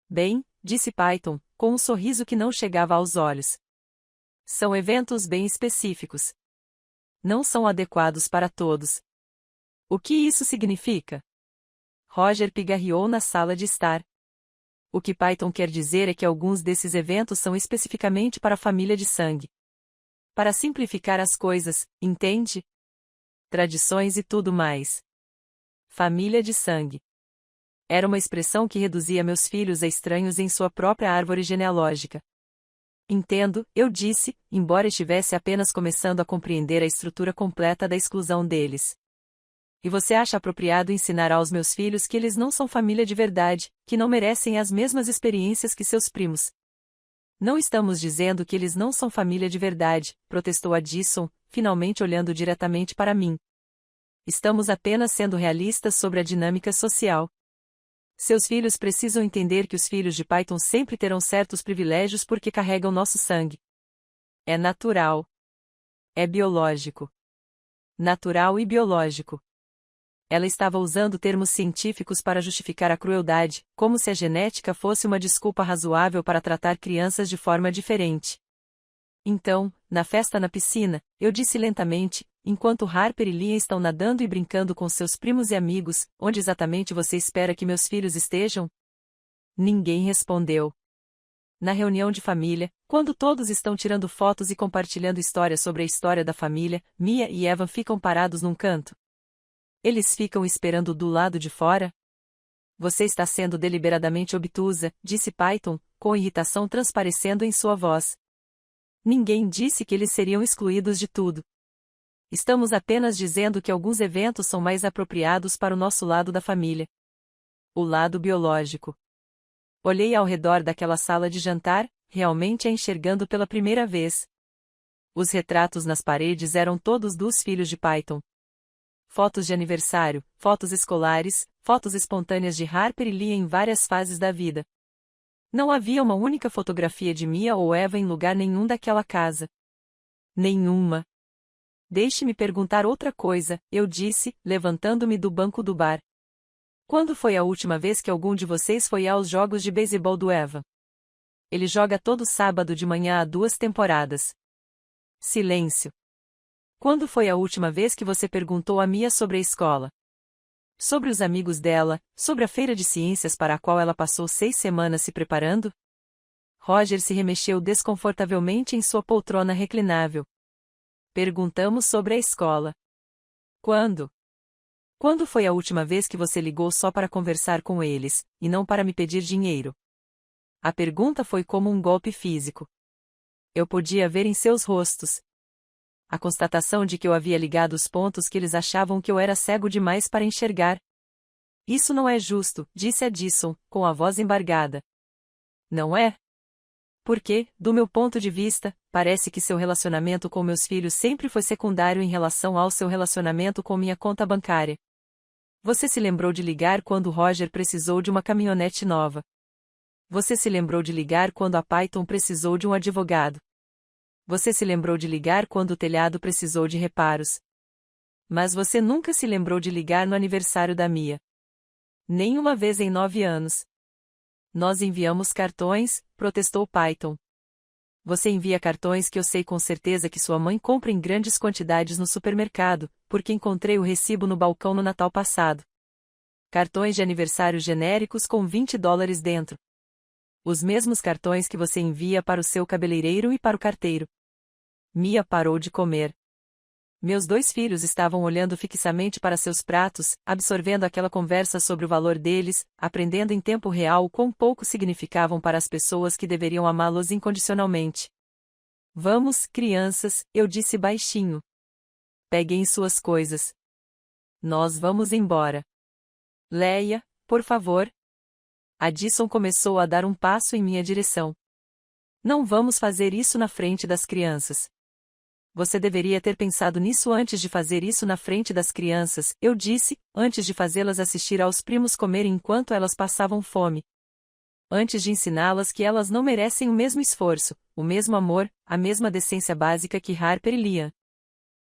Bem, disse Python, com um sorriso que não chegava aos olhos. São eventos bem específicos. Não são adequados para todos. O que isso significa? Roger pigarreou na sala de estar. O que Python quer dizer é que alguns desses eventos são especificamente para a família de sangue. Para simplificar as coisas, entende? Tradições e tudo mais. Família de sangue. Era uma expressão que reduzia meus filhos a estranhos em sua própria árvore genealógica. Entendo, eu disse, embora estivesse apenas começando a compreender a estrutura completa da exclusão deles. E você acha apropriado ensinar aos meus filhos que eles não são família de verdade, que não merecem as mesmas experiências que seus primos? Não estamos dizendo que eles não são família de verdade, protestou Addison, finalmente olhando diretamente para mim. Estamos apenas sendo realistas sobre a dinâmica social. Seus filhos precisam entender que os filhos de Python sempre terão certos privilégios porque carregam nosso sangue. É natural. É biológico. Natural e biológico. Ela estava usando termos científicos para justificar a crueldade, como se a genética fosse uma desculpa razoável para tratar crianças de forma diferente. Então, na festa na piscina, eu disse lentamente, enquanto Harper e Liam estão nadando e brincando com seus primos e amigos, onde exatamente você espera que meus filhos estejam? Ninguém respondeu. Na reunião de família, quando todos estão tirando fotos e compartilhando histórias sobre a história da família, Mia e Evan ficam parados num canto. Eles ficam esperando do lado de fora? Você está sendo deliberadamente obtusa, disse Python, com irritação transparecendo em sua voz. Ninguém disse que eles seriam excluídos de tudo. Estamos apenas dizendo que alguns eventos são mais apropriados para o nosso lado da família. O lado biológico. Olhei ao redor daquela sala de jantar, realmente a enxergando pela primeira vez. Os retratos nas paredes eram todos dos filhos de Python. Fotos de aniversário, fotos escolares, fotos espontâneas de Harper e Liam em várias fases da vida. Não havia uma única fotografia de Mia ou Eva em lugar nenhum daquela casa. Nenhuma. Deixe-me perguntar outra coisa, eu disse, levantando-me do banco do bar. Quando foi a última vez que algum de vocês foi aos jogos de beisebol do Evan? Ele joga todo sábado de manhã há 2 temporadas. Silêncio. Quando foi a última vez que você perguntou a Mia sobre a escola? Sobre os amigos dela, sobre a feira de ciências para a qual ela passou 6 semanas se preparando? Roger se remexeu desconfortavelmente em sua poltrona reclinável. Perguntamos sobre a escola. Quando? Quando foi a última vez que você ligou só para conversar com eles, e não para me pedir dinheiro? A pergunta foi como um golpe físico. Eu podia ver em seus rostos a constatação de que eu havia ligado os pontos que eles achavam que eu era cego demais para enxergar. Isso não é justo, disse Addison, com a voz embargada. Não é? Porque, do meu ponto de vista, parece que seu relacionamento com meus filhos sempre foi secundário em relação ao seu relacionamento com minha conta bancária. Você se lembrou de ligar quando Roger precisou de uma caminhonete nova. Você se lembrou de ligar quando a Python precisou de um advogado. Você se lembrou de ligar quando o telhado precisou de reparos. Mas você nunca se lembrou de ligar no aniversário da Mia. Nem uma vez em 9 anos. Nós enviamos cartões, protestou Python. Você envia cartões que eu sei com certeza que sua mãe compra em grandes quantidades no supermercado, porque encontrei o recibo no balcão no Natal passado. Cartões de aniversário genéricos com $20 dentro. Os mesmos cartões que você envia para o seu cabeleireiro e para o carteiro. Mia parou de comer. Meus 2 filhos estavam olhando fixamente para seus pratos, absorvendo aquela conversa sobre o valor deles, aprendendo em tempo real quão pouco significavam para as pessoas que deveriam amá-los incondicionalmente. Vamos, crianças, eu disse baixinho. Peguem suas coisas. Nós vamos embora. Leia, por favor. Addison começou a dar um passo em minha direção. Não vamos fazer isso na frente das crianças. Você deveria ter pensado nisso antes de fazer isso na frente das crianças, eu disse, antes de fazê-las assistir aos primos comerem enquanto elas passavam fome. Antes de ensiná-las que elas não merecem o mesmo esforço, o mesmo amor, a mesma decência básica que Harper e Liam.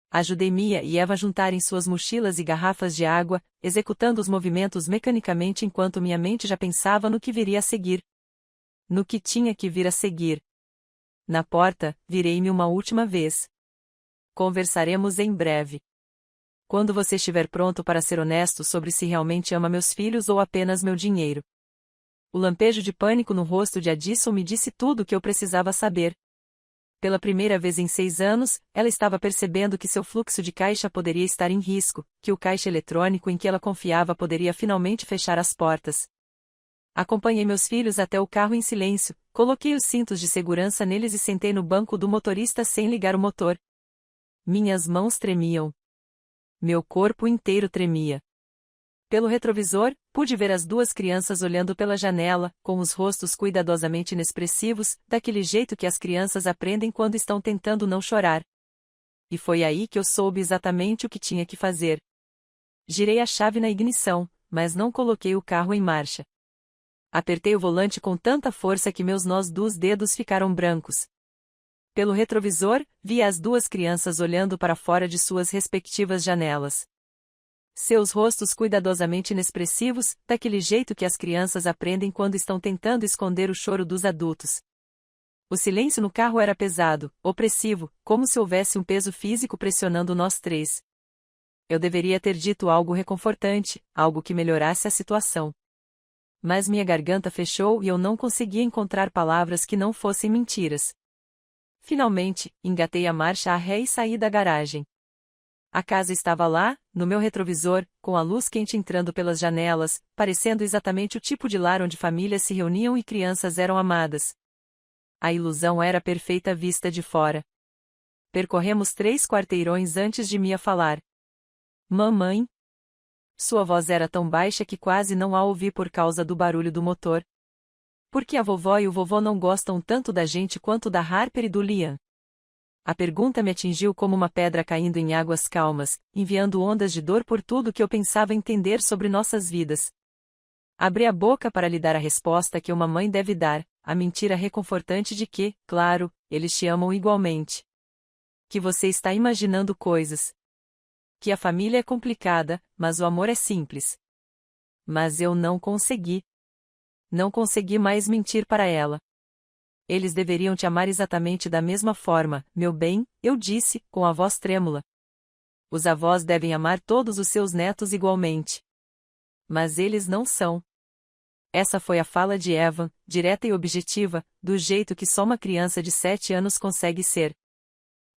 Ajudei Mia e Eva a juntarem suas mochilas e garrafas de água, executando os movimentos mecanicamente enquanto minha mente já pensava no que viria a seguir. No que tinha que vir a seguir. Na porta, virei-me uma última vez. Conversaremos em breve. Quando você estiver pronto para ser honesto sobre se realmente ama meus filhos ou apenas meu dinheiro. O lampejo de pânico no rosto de Addison me disse tudo o que eu precisava saber. Pela primeira vez em 6 anos, ela estava percebendo que seu fluxo de caixa poderia estar em risco, que o caixa eletrônico em que ela confiava poderia finalmente fechar as portas. Acompanhei meus filhos até o carro em silêncio, coloquei os cintos de segurança neles e sentei no banco do motorista sem ligar o motor. Minhas mãos tremiam. Meu corpo inteiro tremia. Pelo retrovisor, pude ver as 2 crianças olhando pela janela, com os rostos cuidadosamente inexpressivos, daquele jeito que as crianças aprendem quando estão tentando não chorar. E foi aí que eu soube exatamente o que tinha que fazer. Girei a chave na ignição, mas não coloquei o carro em marcha. Apertei o volante com tanta força que meus nós dos dedos ficaram brancos. Pelo retrovisor, vi as 2 crianças olhando para fora de suas respectivas janelas. Seus rostos cuidadosamente inexpressivos, daquele jeito que as crianças aprendem quando estão tentando esconder o choro dos adultos. O silêncio no carro era pesado, opressivo, como se houvesse um peso físico pressionando nós 3. Eu deveria ter dito algo reconfortante, algo que melhorasse a situação. Mas minha garganta fechou e eu não conseguia encontrar palavras que não fossem mentiras. Finalmente, engatei a marcha a ré e saí da garagem. A casa estava lá, no meu retrovisor, com a luz quente entrando pelas janelas, parecendo exatamente o tipo de lar onde famílias se reuniam e crianças eram amadas. A ilusão era perfeita à vista de fora. Percorremos 3 quarteirões antes de Mia falar. Mamãe? Sua voz era tão baixa que quase não a ouvi por causa do barulho do motor. Por que a vovó e o vovô não gostam tanto da gente quanto da Harper e do Liam? A pergunta me atingiu como uma pedra caindo em águas calmas, enviando ondas de dor por tudo que eu pensava entender sobre nossas vidas. Abri a boca para lhe dar a resposta que uma mãe deve dar, a mentira reconfortante de que, claro, eles te amam igualmente. Que você está imaginando coisas. Que a família é complicada, mas o amor é simples. Mas eu não consegui. Não consegui mais mentir para ela. Eles deveriam te amar exatamente da mesma forma, meu bem, eu disse, com a voz trêmula. Os avós devem amar todos os seus netos igualmente. Mas eles não são. Essa foi a fala de Evan, direta e objetiva, do jeito que só uma criança de 7 anos consegue ser.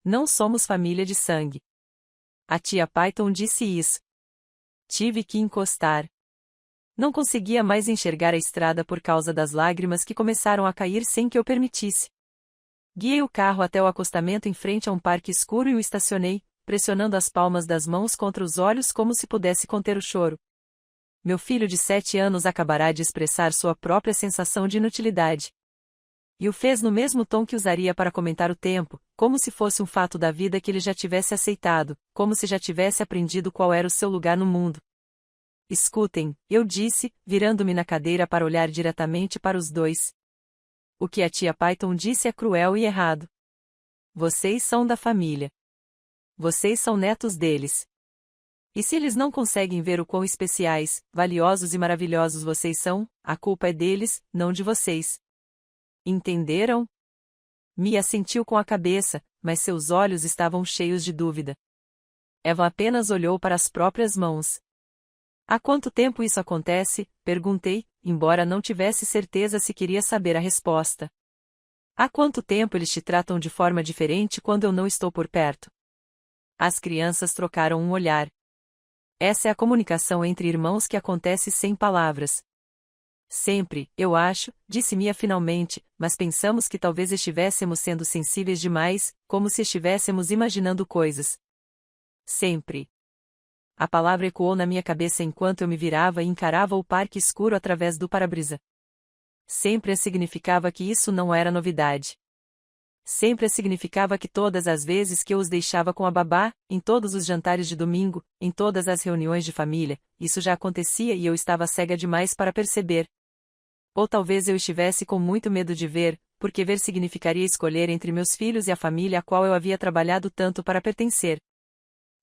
Não somos família de sangue. A tia Python disse isso. Tive que encostar. Não conseguia mais enxergar a estrada por causa das lágrimas que começaram a cair sem que eu permitisse. Guiei o carro até o acostamento em frente a um parque escuro e o estacionei, pressionando as palmas das mãos contra os olhos como se pudesse conter o choro. Meu filho de 7 anos acabará de expressar sua própria sensação de inutilidade. E o fez no mesmo tom que usaria para comentar o tempo, como se fosse um fato da vida que ele já tivesse aceitado, como se já tivesse aprendido qual era o seu lugar no mundo. Escutem, eu disse, virando-me na cadeira para olhar diretamente para os 2. O que a tia Python disse é cruel e errado. Vocês são da família. Vocês são netos deles. E se eles não conseguem ver o quão especiais, valiosos e maravilhosos vocês são, a culpa é deles, não de vocês. Entenderam? Mia assentiu com a cabeça, mas seus olhos estavam cheios de dúvida. Eva apenas olhou para as próprias mãos. Há quanto tempo isso acontece? Perguntei, embora não tivesse certeza se queria saber a resposta. Há quanto tempo eles te tratam de forma diferente quando eu não estou por perto? As crianças trocaram um olhar. Essa é a comunicação entre irmãos que acontece sem palavras. Sempre, eu acho, disse Mia finalmente, mas pensamos que talvez estivéssemos sendo sensíveis demais, como se estivéssemos imaginando coisas. Sempre. A palavra ecoou na minha cabeça enquanto eu me virava e encarava o parque escuro através do para-brisa. Sempre significava que isso não era novidade. Sempre significava que todas as vezes que eu os deixava com a babá, em todos os jantares de domingo, em todas as reuniões de família, isso já acontecia e eu estava cega demais para perceber. Ou talvez eu estivesse com muito medo de ver, porque ver significaria escolher entre meus filhos e a família a qual eu havia trabalhado tanto para pertencer.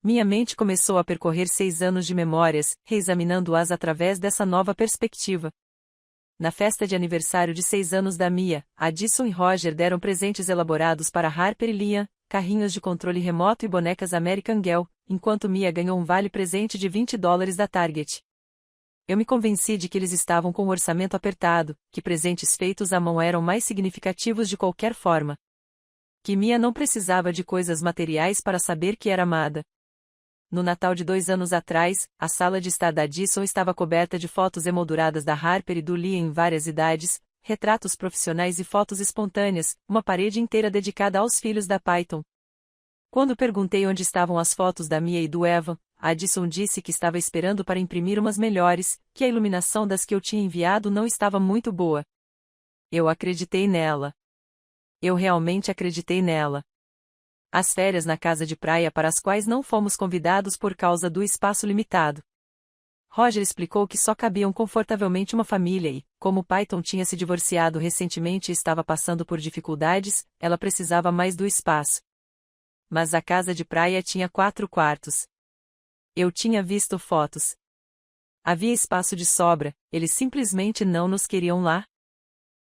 Minha mente começou a percorrer 6 anos de memórias, reexaminando-as através dessa nova perspectiva. Na festa de aniversário de 6 anos da Mia, Addison e Roger deram presentes elaborados para Harper e Liam, carrinhos de controle remoto e bonecas American Girl, enquanto Mia ganhou um vale-presente de $20 da Target. Eu me convenci de que eles estavam com o orçamento apertado, que presentes feitos à mão eram mais significativos de qualquer forma. Que Mia não precisava de coisas materiais para saber que era amada. No Natal de 2 anos atrás, a sala de estar da Addison estava coberta de fotos emolduradas da Harper e do Liam em várias idades, retratos profissionais e fotos espontâneas, uma parede inteira dedicada aos filhos da Python. Quando perguntei onde estavam as fotos da Mia e do Evan, a Addison disse que estava esperando para imprimir umas melhores, que a iluminação das que eu tinha enviado não estava muito boa. Eu acreditei nela. Eu realmente acreditei nela. As férias na casa de praia para as quais não fomos convidados por causa do espaço limitado. Roger explicou que só cabiam confortavelmente uma família e, como Python tinha se divorciado recentemente e estava passando por dificuldades, ela precisava mais do espaço. Mas a casa de praia tinha 4 quartos. Eu tinha visto fotos. Havia espaço de sobra, eles simplesmente não nos queriam lá.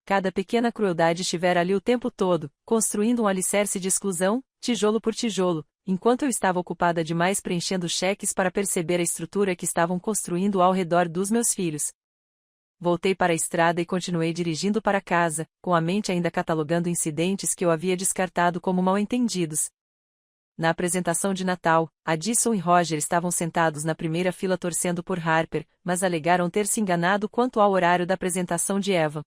Cada pequena crueldade estivera ali o tempo todo, construindo um alicerce de exclusão, tijolo por tijolo, enquanto eu estava ocupada demais preenchendo cheques para perceber a estrutura que estavam construindo ao redor dos meus filhos. Voltei para a estrada e continuei dirigindo para casa, com a mente ainda catalogando incidentes que eu havia descartado como mal-entendidos. Na apresentação de Natal, Addison e Roger estavam sentados na primeira fila torcendo por Harper, mas alegaram ter se enganado quanto ao horário da apresentação de Eva.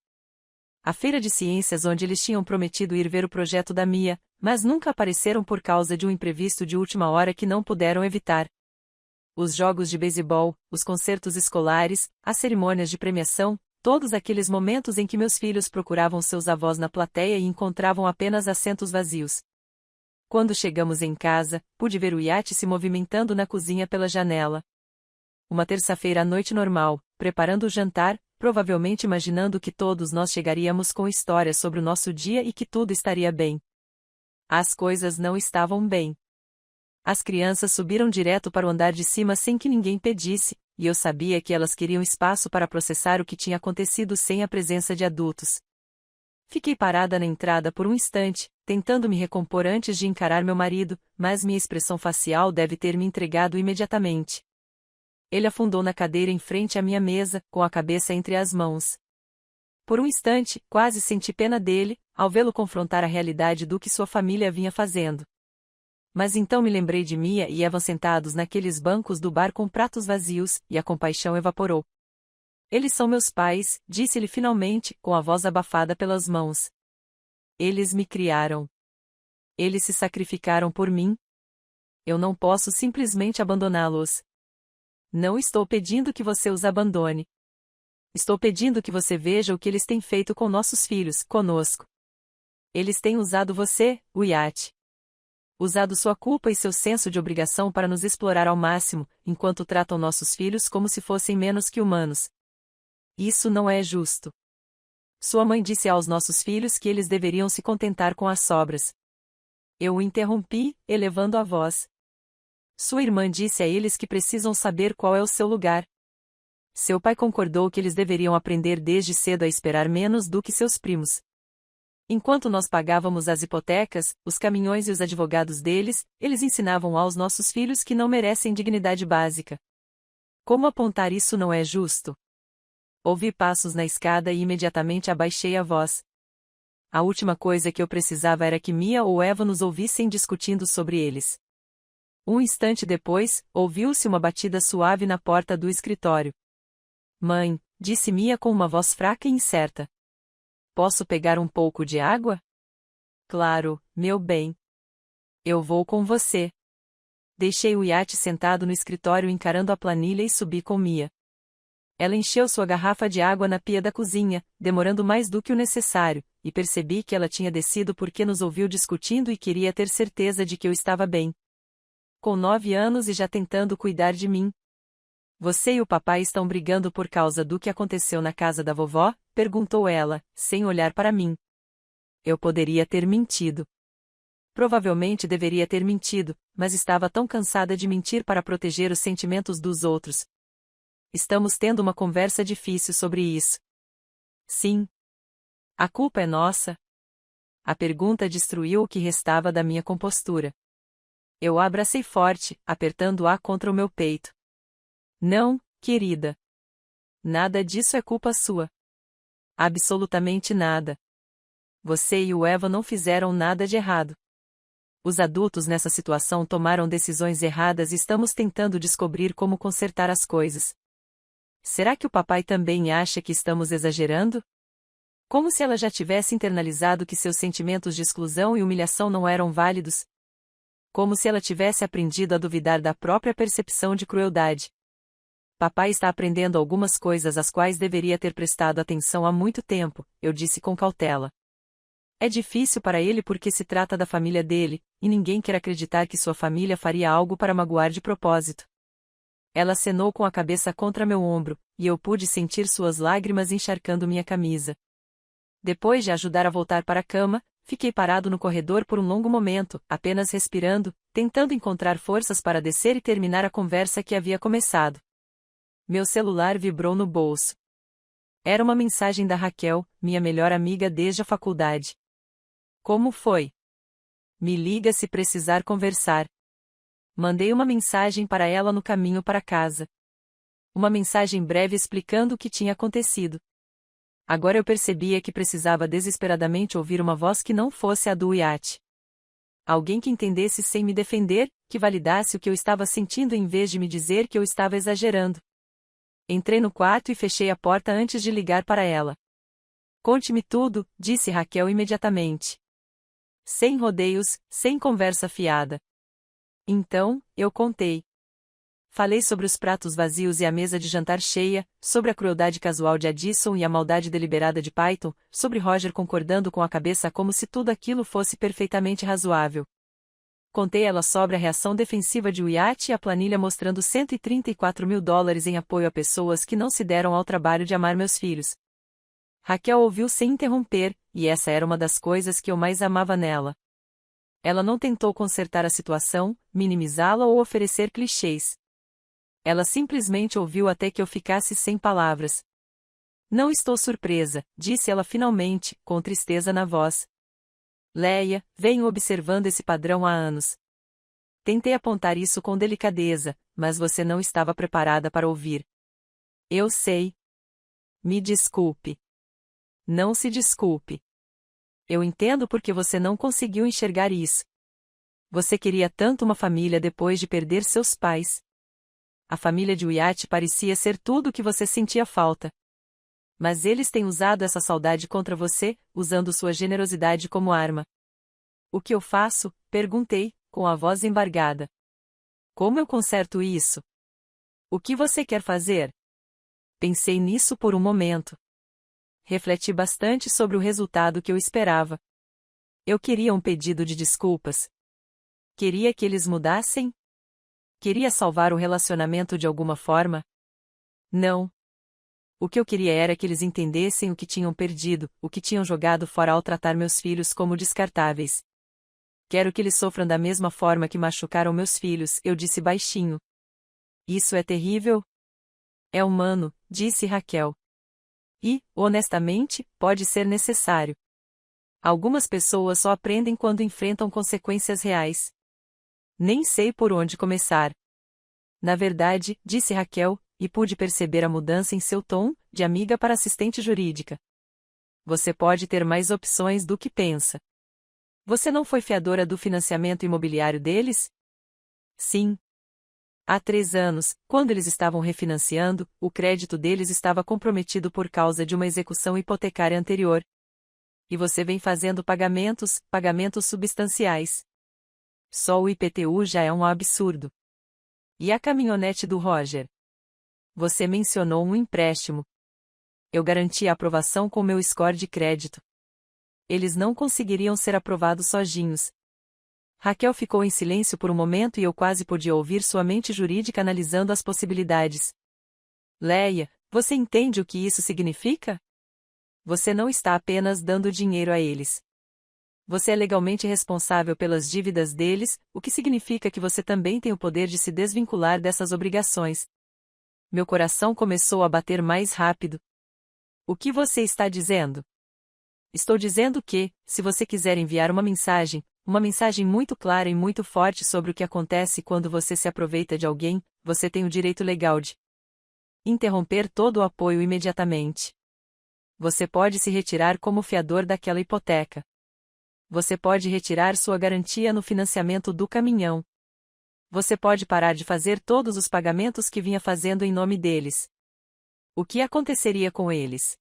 A feira de ciências onde eles tinham prometido ir ver o projeto da Mia, mas nunca apareceram por causa de um imprevisto de última hora que não puderam evitar. Os jogos de beisebol, os concertos escolares, as cerimônias de premiação, todos aqueles momentos em que meus filhos procuravam seus avós na plateia e encontravam apenas assentos vazios. Quando chegamos em casa, pude ver o iate se movimentando na cozinha pela janela. Uma terça-feira à noite normal, preparando o jantar, provavelmente imaginando que todos nós chegaríamos com histórias sobre o nosso dia e que tudo estaria bem. As coisas não estavam bem. As crianças subiram direto para o andar de cima sem que ninguém pedisse, e eu sabia que elas queriam espaço para processar o que tinha acontecido sem a presença de adultos. Fiquei parada na entrada por um instante, tentando me recompor antes de encarar meu marido, mas minha expressão facial deve ter me entregado imediatamente. Ele afundou na cadeira em frente à minha mesa, com a cabeça entre as mãos. Por um instante, quase senti pena dele, ao vê-lo confrontar a realidade do que sua família vinha fazendo. Mas então me lembrei de Mia e Evan sentados naqueles bancos do bar com pratos vazios, e a compaixão evaporou. Eles são meus pais, disse-lhe finalmente, com a voz abafada pelas mãos. Eles me criaram. Eles se sacrificaram por mim. Eu não posso simplesmente abandoná-los. Não estou pedindo que você os abandone. Estou pedindo que você veja o que eles têm feito com nossos filhos, conosco. Eles têm usado você, o iate. Usado sua culpa e seu senso de obrigação para nos explorar ao máximo, enquanto tratam nossos filhos como se fossem menos que humanos. Isso não é justo. Sua mãe disse aos nossos filhos que eles deveriam se contentar com as sobras. Eu o interrompi, elevando a voz. Sua irmã disse a eles que precisam saber qual é o seu lugar. Seu pai concordou que eles deveriam aprender desde cedo a esperar menos do que seus primos. Enquanto nós pagávamos as hipotecas, os caminhões e os advogados deles, eles ensinavam aos nossos filhos que não merecem dignidade básica. Como apontar isso não é justo? Ouvi passos na escada e imediatamente abaixei a voz. A última coisa que eu precisava era que Mia ou Eva nos ouvissem discutindo sobre eles. Um instante depois, ouviu-se uma batida suave na porta do escritório. Mãe, disse Mia com uma voz fraca e incerta. Posso pegar um pouco de água? Claro, meu bem. Eu vou com você. Deixei o iate sentado no escritório encarando a planilha e subi com Mia. Ela encheu sua garrafa de água na pia da cozinha, demorando mais do que o necessário, e percebi que ela tinha descido porque nos ouviu discutindo e queria ter certeza de que eu estava bem. Com 9 anos e já tentando cuidar de mim. Você e o papai estão brigando por causa do que aconteceu na casa da vovó? Perguntou ela, sem olhar para mim. Eu poderia ter mentido. Provavelmente deveria ter mentido, mas estava tão cansada de mentir para proteger os sentimentos dos outros. Estamos tendo uma conversa difícil sobre isso. Sim. A culpa é nossa? A pergunta destruiu o que restava da minha compostura. Eu a abracei forte, apertando-a contra o meu peito. Não, querida. Nada disso é culpa sua. Absolutamente nada. Você e o Eva não fizeram nada de errado. Os adultos nessa situação tomaram decisões erradas e estamos tentando descobrir como consertar as coisas. Será que o papai também acha que estamos exagerando? Como se ela já tivesse internalizado que seus sentimentos de exclusão e humilhação não eram válidos? Como se ela tivesse aprendido a duvidar da própria percepção de crueldade. Papai está aprendendo algumas coisas às quais deveria ter prestado atenção há muito tempo, eu disse com cautela. É difícil para ele porque se trata da família dele, e ninguém quer acreditar que sua família faria algo para magoar de propósito. Ela acenou com a cabeça contra meu ombro, e eu pude sentir suas lágrimas encharcando minha camisa. Depois de ajudar a voltar para a cama, fiquei parado no corredor por um longo momento, apenas respirando, tentando encontrar forças para descer e terminar a conversa que havia começado. Meu celular vibrou no bolso. Era uma mensagem da Raquel, minha melhor amiga desde a faculdade. Como foi? Me liga se precisar conversar. Mandei uma mensagem para ela no caminho para casa. Uma mensagem breve explicando o que tinha acontecido. Agora eu percebia que precisava desesperadamente ouvir uma voz que não fosse a do iate. Alguém que entendesse sem me defender, que validasse o que eu estava sentindo em vez de me dizer que eu estava exagerando. Entrei no quarto e fechei a porta antes de ligar para ela. Conte-me tudo, disse Raquel imediatamente. Sem rodeios, sem conversa fiada. Então, eu contei. Falei sobre os pratos vazios e a mesa de jantar cheia, sobre a crueldade casual de Addison e a maldade deliberada de Python, sobre Roger concordando com a cabeça como se tudo aquilo fosse perfeitamente razoável. Contei ela sobre a reação defensiva de Wyatt e a planilha mostrando $134.000 em apoio a pessoas que não se deram ao trabalho de amar meus filhos. Raquel ouviu sem interromper, e essa era uma das coisas que eu mais amava nela. Ela não tentou consertar a situação, minimizá-la ou oferecer clichês. Ela simplesmente ouviu até que eu ficasse sem palavras. Não estou surpresa, disse ela finalmente, com tristeza na voz. Leia, venho observando esse padrão há anos. Tentei apontar isso com delicadeza, mas você não estava preparada para ouvir. Eu sei. Me desculpe. Não se desculpe. Eu entendo porque você não conseguiu enxergar isso. Você queria tanto uma família depois de perder seus pais. A família de Wyatt parecia ser tudo o que você sentia falta. Mas eles têm usado essa saudade contra você, usando sua generosidade como arma. O que eu faço? Perguntei, com a voz embargada. Como eu conserto isso? O que você quer fazer? Pensei nisso por um momento. Refleti bastante sobre o resultado que eu esperava. Eu queria um pedido de desculpas. Queria que eles mudassem? Queria salvar o relacionamento de alguma forma? Não. O que eu queria era que eles entendessem o que tinham perdido, o que tinham jogado fora ao tratar meus filhos como descartáveis. Quero que eles sofram da mesma forma que machucaram meus filhos, eu disse baixinho. Isso é terrível? É humano, disse Raquel. E, honestamente, pode ser necessário. Algumas pessoas só aprendem quando enfrentam consequências reais. Nem sei por onde começar. Na verdade, disse Raquel, e pude perceber a mudança em seu tom, de amiga para assistente jurídica. Você pode ter mais opções do que pensa. Você não foi fiadora do financiamento imobiliário deles? Sim. Há 3 anos, quando eles estavam refinanciando, o crédito deles estava comprometido por causa de uma execução hipotecária anterior. E você vem fazendo pagamentos substanciais. Só o IPTU já é um absurdo. E a caminhonete do Roger? Você mencionou um empréstimo. Eu garanti a aprovação com meu score de crédito. Eles não conseguiriam ser aprovados sozinhos. Raquel ficou em silêncio por um momento e eu quase podia ouvir sua mente jurídica analisando as possibilidades. Leia, você entende o que isso significa? Você não está apenas dando dinheiro a eles. Você é legalmente responsável pelas dívidas deles, o que significa que você também tem o poder de se desvincular dessas obrigações. Meu coração começou a bater mais rápido. O que você está dizendo? Estou dizendo que, se você quiser enviar uma mensagem muito clara e muito forte sobre o que acontece quando você se aproveita de alguém, você tem o direito legal de interromper todo o apoio imediatamente. Você pode se retirar como fiador daquela hipoteca. Você pode retirar sua garantia no financiamento do caminhão. Você pode parar de fazer todos os pagamentos que vinha fazendo em nome deles. O que aconteceria com eles?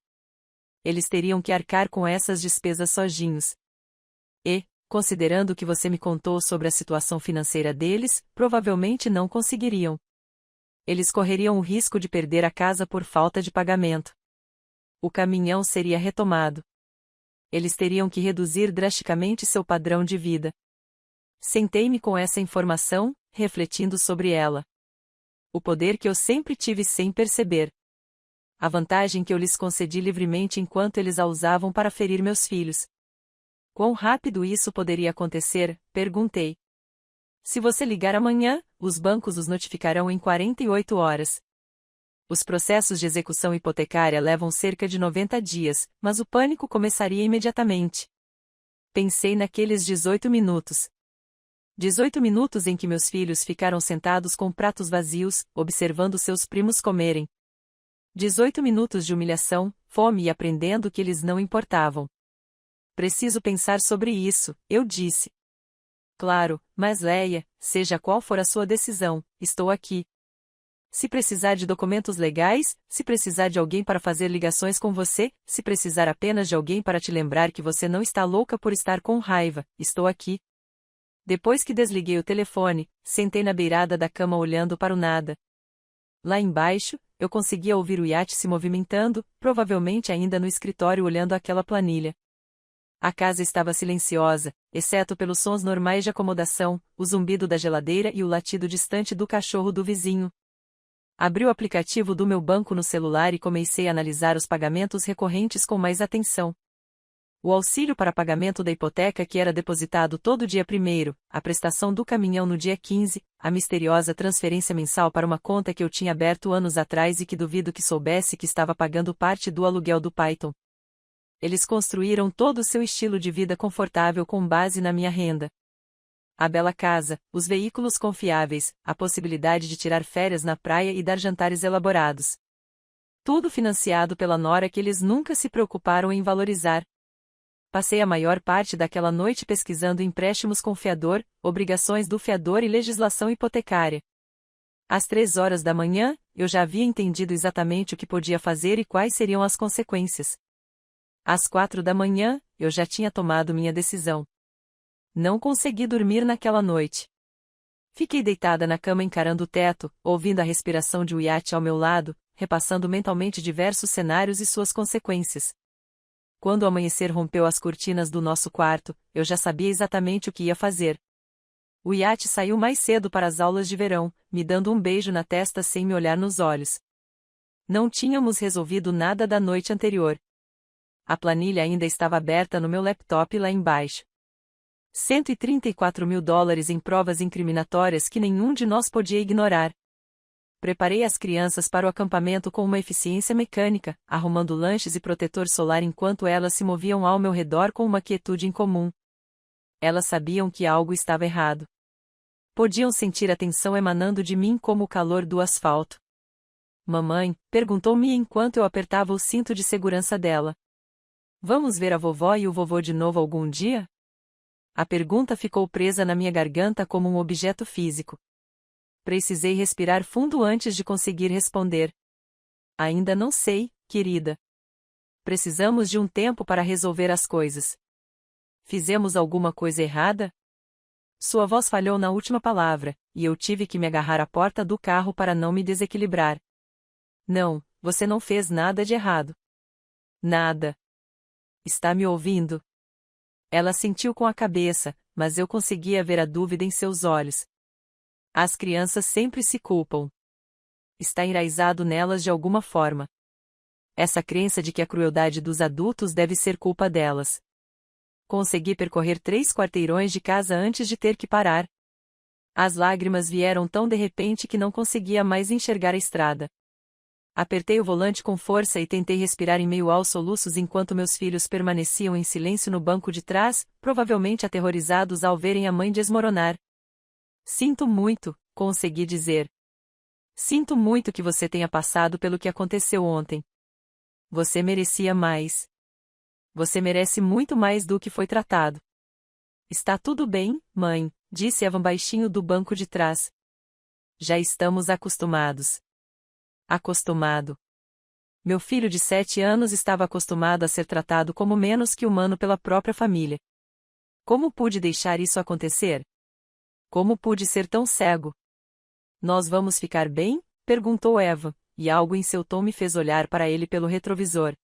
Eles teriam que arcar com essas despesas sozinhos. E, considerando o que você me contou sobre a situação financeira deles, provavelmente não conseguiriam. Eles correriam o risco de perder a casa por falta de pagamento. O caminhão seria retomado. Eles teriam que reduzir drasticamente seu padrão de vida. Sentei-me com essa informação, refletindo sobre ela. O poder que eu sempre tive sem perceber. A vantagem que eu lhes concedi livremente enquanto eles a usavam para ferir meus filhos. Quão rápido isso poderia acontecer? Perguntei. Se você ligar amanhã, os bancos os notificarão em 48 horas. Os processos de execução hipotecária levam cerca de 90 dias, mas o pânico começaria imediatamente. Pensei naqueles 18 minutos. 18 minutos em que meus filhos ficaram sentados com pratos vazios, observando seus primos comerem. 18 minutos de humilhação, fome e aprendendo que eles não importavam. Preciso pensar sobre isso, eu disse. Claro, mas Leia, seja qual for a sua decisão, estou aqui. Se precisar de documentos legais, se precisar de alguém para fazer ligações com você, se precisar apenas de alguém para te lembrar que você não está louca por estar com raiva, estou aqui. Depois que desliguei o telefone, sentei na beirada da cama olhando para o nada. Lá embaixo, eu conseguia ouvir o iate se movimentando, provavelmente ainda no escritório olhando aquela planilha. A casa estava silenciosa, exceto pelos sons normais de acomodação, o zumbido da geladeira e o latido distante do cachorro do vizinho. Abri o aplicativo do meu banco no celular e comecei a analisar os pagamentos recorrentes com mais atenção. O auxílio para pagamento da hipoteca que era depositado todo dia 1º, a prestação do caminhão no dia 15, a misteriosa transferência mensal para uma conta que eu tinha aberto anos atrás e que duvido que soubesse que estava pagando parte do aluguel do Python. Eles construíram todo o seu estilo de vida confortável com base na minha renda. A bela casa, os veículos confiáveis, a possibilidade de tirar férias na praia e dar jantares elaborados. Tudo financiado pela nora que eles nunca se preocuparam em valorizar. Passei a maior parte daquela noite pesquisando empréstimos com fiador, obrigações do fiador e legislação hipotecária. Às 3 horas da manhã, eu já havia entendido exatamente o que podia fazer e quais seriam as consequências. Às 4 da manhã, eu já tinha tomado minha decisão. Não consegui dormir naquela noite. Fiquei deitada na cama encarando o teto, ouvindo a respiração de Wyatt ao meu lado, repassando mentalmente diversos cenários e suas consequências. Quando o amanhecer rompeu as cortinas do nosso quarto, eu já sabia exatamente o que ia fazer. Wyatt saiu mais cedo para as aulas de verão, me dando um beijo na testa sem me olhar nos olhos. Não tínhamos resolvido nada da noite anterior. A planilha ainda estava aberta no meu laptop lá embaixo. US$ 134.000 em provas incriminatórias que nenhum de nós podia ignorar. Preparei as crianças para o acampamento com uma eficiência mecânica, arrumando lanches e protetor solar enquanto elas se moviam ao meu redor com uma quietude incomum. Elas sabiam que algo estava errado. Podiam sentir a tensão emanando de mim como o calor do asfalto. Mamãe, perguntou-me enquanto eu apertava o cinto de segurança dela. Vamos ver a vovó e o vovô de novo algum dia? A pergunta ficou presa na minha garganta como um objeto físico. Precisei respirar fundo antes de conseguir responder. Ainda não sei, querida. Precisamos de um tempo para resolver as coisas. Fizemos alguma coisa errada? Sua voz falhou na última palavra, e eu tive que me agarrar à porta do carro para não me desequilibrar. Não, você não fez nada de errado. Nada. Está me ouvindo? Ela sentiu com a cabeça, mas eu conseguia ver a dúvida em seus olhos. As crianças sempre se culpam. Está enraizado nelas de alguma forma. Essa crença de que a crueldade dos adultos deve ser culpa delas. Consegui percorrer 3 quarteirões de casa antes de ter que parar. As lágrimas vieram tão de repente que não conseguia mais enxergar a estrada. Apertei o volante com força e tentei respirar em meio aos soluços enquanto meus filhos permaneciam em silêncio no banco de trás, provavelmente aterrorizados ao verem a mãe desmoronar. Sinto muito, consegui dizer. Sinto muito que você tenha passado pelo que aconteceu ontem. Você merecia mais. Você merece muito mais do que foi tratado. Está tudo bem, mãe, disse Evan baixinho do banco de trás. Já estamos acostumados. Acostumado. Meu filho de 7 anos estava acostumado a ser tratado como menos que humano pela própria família. Como pude deixar isso acontecer? Como pude ser tão cego? Nós vamos ficar bem? Perguntou Eva, e algo em seu tom me fez olhar para ele pelo retrovisor.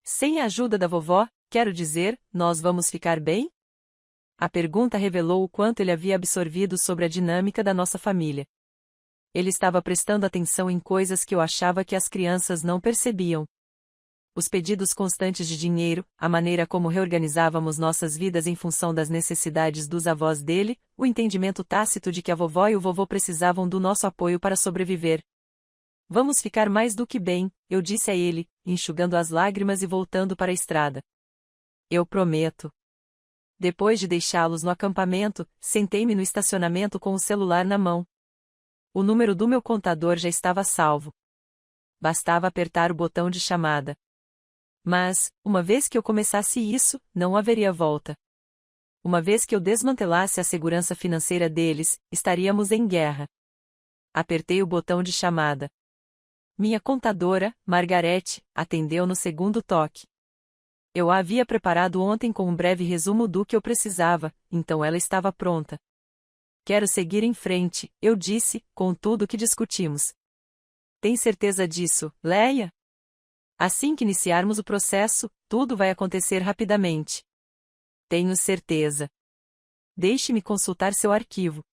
Sem a ajuda da vovó, quero dizer, nós vamos ficar bem? A pergunta revelou o quanto ele havia absorvido sobre a dinâmica da nossa família. Ele estava prestando atenção em coisas que eu achava que as crianças não percebiam. Os pedidos constantes de dinheiro, a maneira como reorganizávamos nossas vidas em função das necessidades dos avós dele, o entendimento tácito de que a vovó e o vovô precisavam do nosso apoio para sobreviver. Vamos ficar mais do que bem, eu disse a ele, enxugando as lágrimas e voltando para a estrada. Eu prometo. Depois de deixá-los no acampamento, sentei-me no estacionamento com o celular na mão. O número do meu contador já estava salvo. Bastava apertar o botão de chamada. Mas, uma vez que eu começasse isso, não haveria volta. Uma vez que eu desmantelasse a segurança financeira deles, estaríamos em guerra. Apertei o botão de chamada. Minha contadora, Margarete, atendeu no segundo toque. Eu a havia preparado ontem com um breve resumo do que eu precisava, então ela estava pronta. Quero seguir em frente, eu disse, com tudo que discutimos. Tem certeza disso, Leia? Assim que iniciarmos o processo, tudo vai acontecer rapidamente. Tenho certeza. Deixe-me consultar seu arquivo.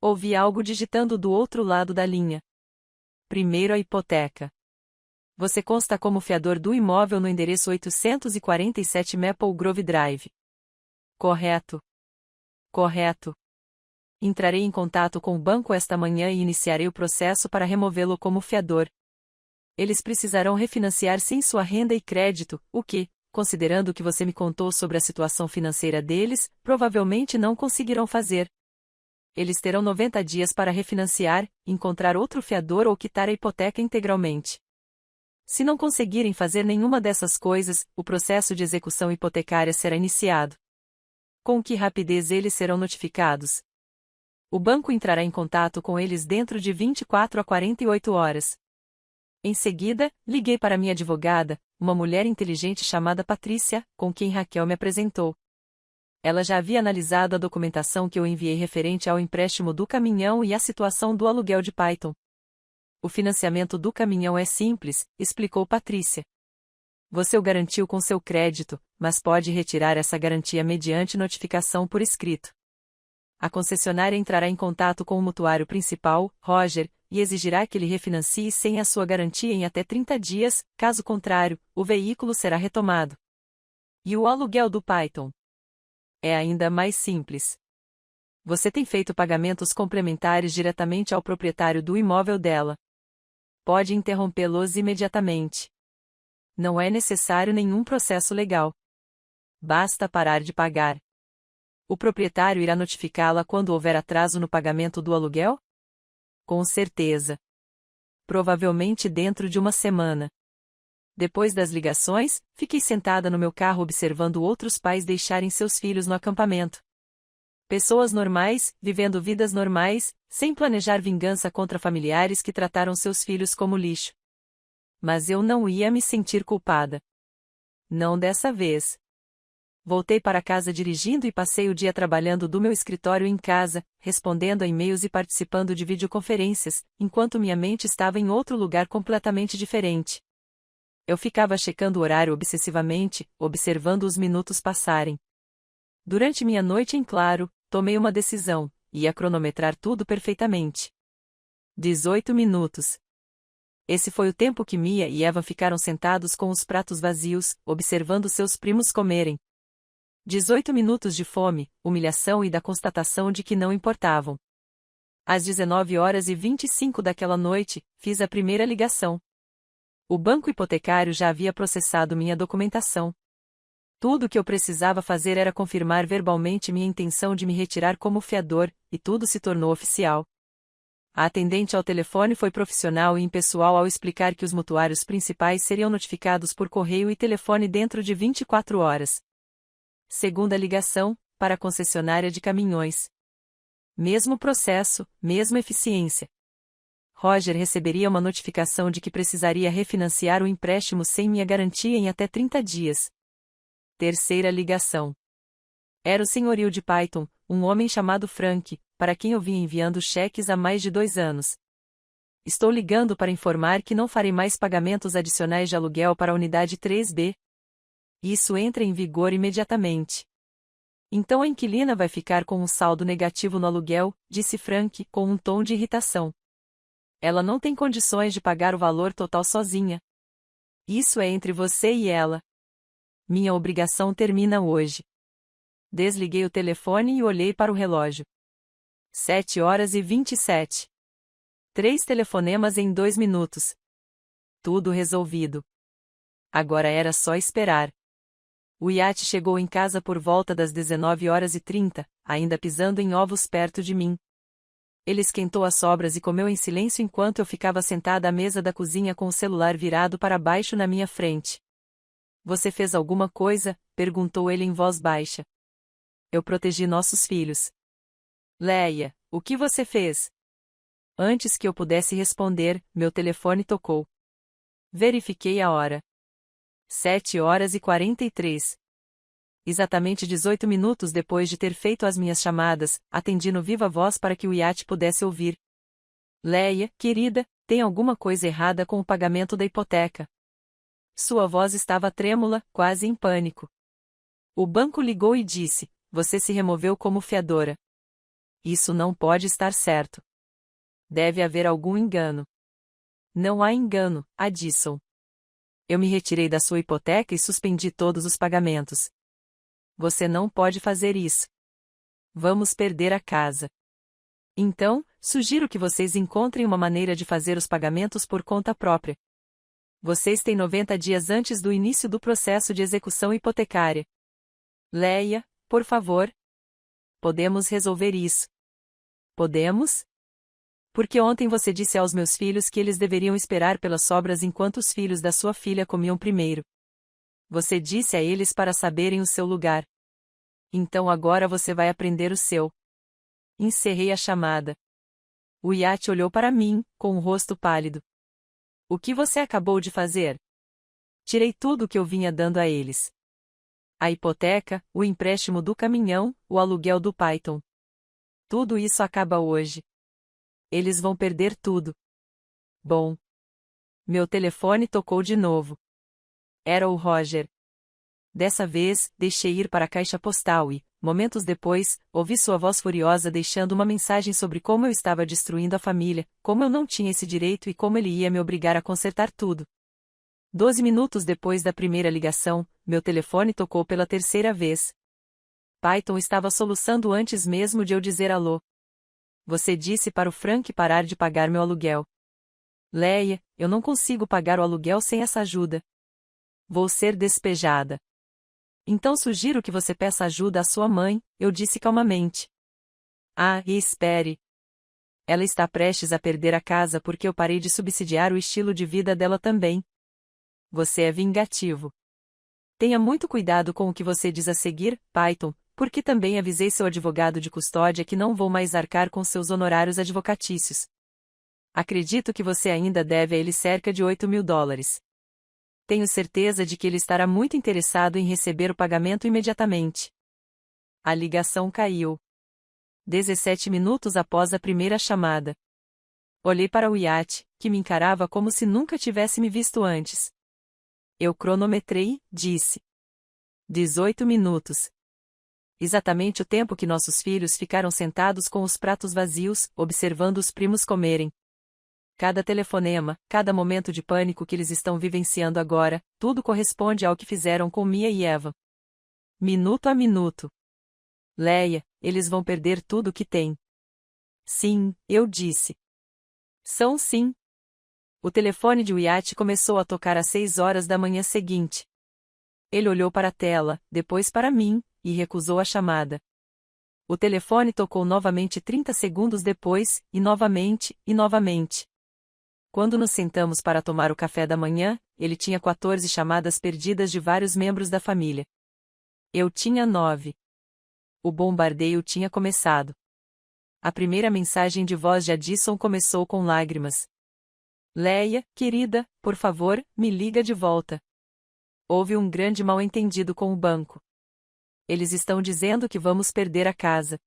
Ouvi algo digitando do outro lado da linha. Primeiro a hipoteca. Você consta como fiador do imóvel no endereço 847 Maple Grove Drive. Correto. Correto. Entrarei em contato com o banco esta manhã e iniciarei o processo para removê-lo como fiador. Eles precisarão refinanciar sem sua renda e crédito, o que, considerando o que você me contou sobre a situação financeira deles, provavelmente não conseguirão fazer. Eles terão 90 dias para refinanciar, encontrar outro fiador ou quitar a hipoteca integralmente. Se não conseguirem fazer nenhuma dessas coisas, o processo de execução hipotecária será iniciado. Com que rapidez eles serão notificados? O banco entrará em contato com eles dentro de 24 a 48 horas. Em seguida, liguei para minha advogada, uma mulher inteligente chamada Patrícia, com quem Raquel me apresentou. Ela já havia analisado a documentação que eu enviei referente ao empréstimo do caminhão e à situação do aluguel de Python. O financiamento do caminhão é simples, explicou Patrícia. Você o garantiu com seu crédito, mas pode retirar essa garantia mediante notificação por escrito. A concessionária entrará em contato com o mutuário principal, Roger, e exigirá que ele refinancie sem a sua garantia em até 30 dias, caso contrário, o veículo será retomado. E o aluguel do Python? É ainda mais simples. Você tem feito pagamentos complementares diretamente ao proprietário do imóvel dela. Pode interrompê-los imediatamente. Não é necessário nenhum processo legal. Basta parar de pagar. O proprietário irá notificá-la quando houver atraso no pagamento do aluguel? Com certeza. Provavelmente dentro de uma semana. Depois das ligações, fiquei sentada no meu carro observando outros pais deixarem seus filhos no acampamento. Pessoas normais, vivendo vidas normais, sem planejar vingança contra familiares que trataram seus filhos como lixo. Mas eu não ia me sentir culpada. Não dessa vez. Voltei para casa dirigindo e passei o dia trabalhando do meu escritório em casa, respondendo a e-mails e participando de videoconferências, enquanto minha mente estava em outro lugar completamente diferente. Eu ficava checando o horário obsessivamente, observando os minutos passarem. Durante minha noite em claro, tomei uma decisão: ia cronometrar tudo perfeitamente. 18 minutos. Esse foi o tempo que Mia e Eva ficaram sentados com os pratos vazios, observando seus primos comerem. 18 minutos de fome, humilhação e da constatação de que não importavam. Às 19h25 daquela noite, fiz a primeira ligação. O banco hipotecário já havia processado minha documentação. Tudo o que eu precisava fazer era confirmar verbalmente minha intenção de me retirar como fiador, e tudo se tornou oficial. A atendente ao telefone foi profissional e impessoal ao explicar que os mutuários principais seriam notificados por correio e telefone dentro de 24 horas. Segunda ligação, para a concessionária de caminhões. Mesmo processo, mesma eficiência. Roger receberia uma notificação de que precisaria refinanciar o empréstimo sem minha garantia em até 30 dias. Terceira ligação. Era o senhorio de Python, um homem chamado Frank, para quem eu vinha enviando cheques há mais de 2 anos. Estou ligando para informar que não farei mais pagamentos adicionais de aluguel para a unidade 3B. Isso entra em vigor imediatamente. Então a inquilina vai ficar com um saldo negativo no aluguel, disse Frank, com um tom de irritação. Ela não tem condições de pagar o valor total sozinha. Isso é entre você e ela. Minha obrigação termina hoje. Desliguei o telefone e olhei para o relógio. 7h27. 3 telefonemas em 2 minutos. Tudo resolvido. Agora era só esperar. O iate chegou em casa por volta das 19h30, ainda pisando em ovos perto de mim. Ele esquentou as sobras e comeu em silêncio enquanto eu ficava sentada à mesa da cozinha com o celular virado para baixo na minha frente. Você fez alguma coisa? Perguntou ele em voz baixa. Eu protegi nossos filhos. Leia, o que você fez? Antes que eu pudesse responder, meu telefone tocou. Verifiquei a hora. 7h43. Exatamente 18 minutos depois de ter feito as minhas chamadas, atendi no viva voz para que o iate pudesse ouvir. Leia, querida, tem alguma coisa errada com o pagamento da hipoteca. Sua voz estava trêmula, quase em pânico. O banco ligou e disse: você se removeu como fiadora. Isso não pode estar certo. Deve haver algum engano. Não há engano, Addison. Eu me retirei da sua hipoteca e suspendi todos os pagamentos. Você não pode fazer isso. Vamos perder a casa. Então, sugiro que vocês encontrem uma maneira de fazer os pagamentos por conta própria. Vocês têm 90 dias antes do início do processo de execução hipotecária. Leia, por favor. Podemos resolver isso. Podemos? Porque ontem você disse aos meus filhos que eles deveriam esperar pelas sobras enquanto os filhos da sua filha comiam primeiro. Você disse a eles para saberem o seu lugar. Então agora você vai aprender o seu. Encerrei a chamada. O iate olhou para mim, com o rosto pálido. O que você acabou de fazer? Tirei tudo o que eu vinha dando a eles. A hipoteca, o empréstimo do caminhão, o aluguel do Python. Tudo isso acaba hoje. Eles vão perder tudo. Bom. Meu telefone tocou de novo. Era o Roger. Dessa vez, deixei ir para a caixa postal e, momentos depois, ouvi sua voz furiosa deixando uma mensagem sobre como eu estava destruindo a família, como eu não tinha esse direito e como ele ia me obrigar a consertar tudo. 12 minutos depois da primeira ligação, meu telefone tocou pela terceira vez. Python estava soluçando antes mesmo de eu dizer alô. Você disse para o Frank parar de pagar meu aluguel. Leia, eu não consigo pagar o aluguel sem essa ajuda. Vou ser despejada. Então sugiro que você peça ajuda à sua mãe, eu disse calmamente. Ah, e espere. Ela está prestes a perder a casa porque eu parei de subsidiar o estilo de vida dela também. Você é vingativo. Tenha muito cuidado com o que você diz a seguir, Python, porque também avisei seu advogado de custódia que não vou mais arcar com seus honorários advocatícios. Acredito que você ainda deve a ele cerca de $8.000. Tenho certeza de que ele estará muito interessado em receber o pagamento imediatamente. A ligação caiu. 17 minutos após a primeira chamada. Olhei para o iate, que me encarava como se nunca tivesse me visto antes. Eu cronometrei, disse. 18 minutos. Exatamente o tempo que nossos filhos ficaram sentados com os pratos vazios, observando os primos comerem. Cada telefonema, cada momento de pânico que eles estão vivenciando agora, tudo corresponde ao que fizeram com Mia e Eva. Minuto a minuto. Leia, eles vão perder tudo o que têm. Sim, eu disse. São sim. O telefone de Wyatt começou a tocar às 6 horas da manhã seguinte. Ele olhou para a tela, depois para mim, e recusou a chamada. O telefone tocou novamente 30 segundos depois, e novamente, e novamente. Quando nos sentamos para tomar o café da manhã, ele tinha 14 chamadas perdidas de vários membros da família. Eu tinha 9. O bombardeio tinha começado. A primeira mensagem de voz de Addison começou com lágrimas. Leia, querida, por favor, me liga de volta. Houve um grande mal-entendido com o banco. Eles estão dizendo que vamos perder a casa.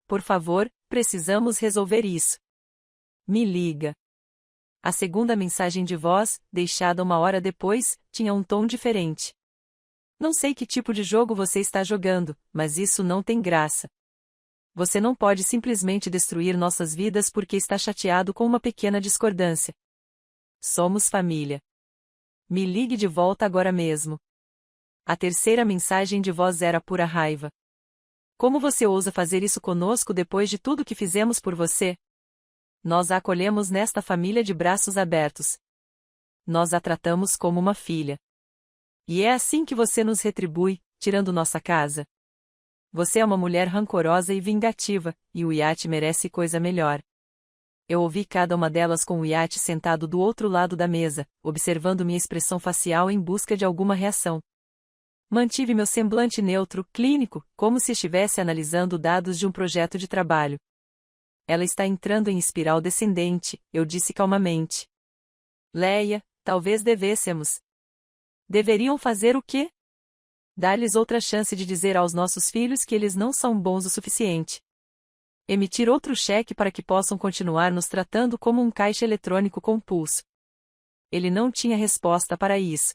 Por favor, precisamos resolver isso. Me liga. A segunda mensagem de voz, deixada 1 hora depois, tinha um tom diferente. Não sei que tipo de jogo você está jogando, mas isso não tem graça. Você não pode simplesmente destruir nossas vidas porque está chateado com uma pequena discordância. Somos família. Me ligue de volta agora mesmo. A terceira mensagem de voz era pura raiva. Como você ousa fazer isso conosco depois de tudo que fizemos por você? Nós a acolhemos nesta família de braços abertos. Nós a tratamos como uma filha. E é assim que você nos retribui, tirando nossa casa. Você é uma mulher rancorosa e vingativa, e o Wyatt merece coisa melhor. Eu ouvi cada uma delas com o Wyatt sentado do outro lado da mesa, observando minha expressão facial em busca de alguma reação. Mantive meu semblante neutro, clínico, como se estivesse analisando dados de um projeto de trabalho. Ela está entrando em espiral descendente, eu disse calmamente. Leia, talvez devêssemos. Deveriam fazer o quê? Dar-lhes outra chance de dizer aos nossos filhos que eles não são bons o suficiente. Emitir outro cheque para que possam continuar nos tratando como um caixa eletrônico com pulso. Ele não tinha resposta para isso.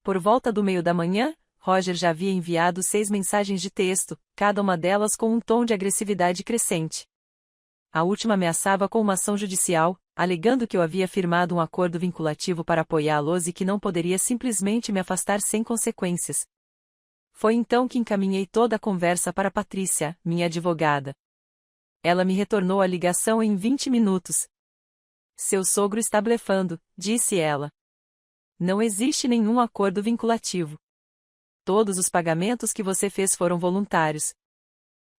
Por volta do meio da manhã, Roger já havia enviado 6 mensagens de texto, cada uma delas com um tom de agressividade crescente. A última ameaçava com uma ação judicial, alegando que eu havia firmado um acordo vinculativo para apoiá-los e que não poderia simplesmente me afastar sem consequências. Foi então que encaminhei toda a conversa para Patrícia, minha advogada. Ela me retornou a ligação em 20 minutos. Seu sogro está blefando, disse ela. Não existe nenhum acordo vinculativo. Todos os pagamentos que você fez foram voluntários.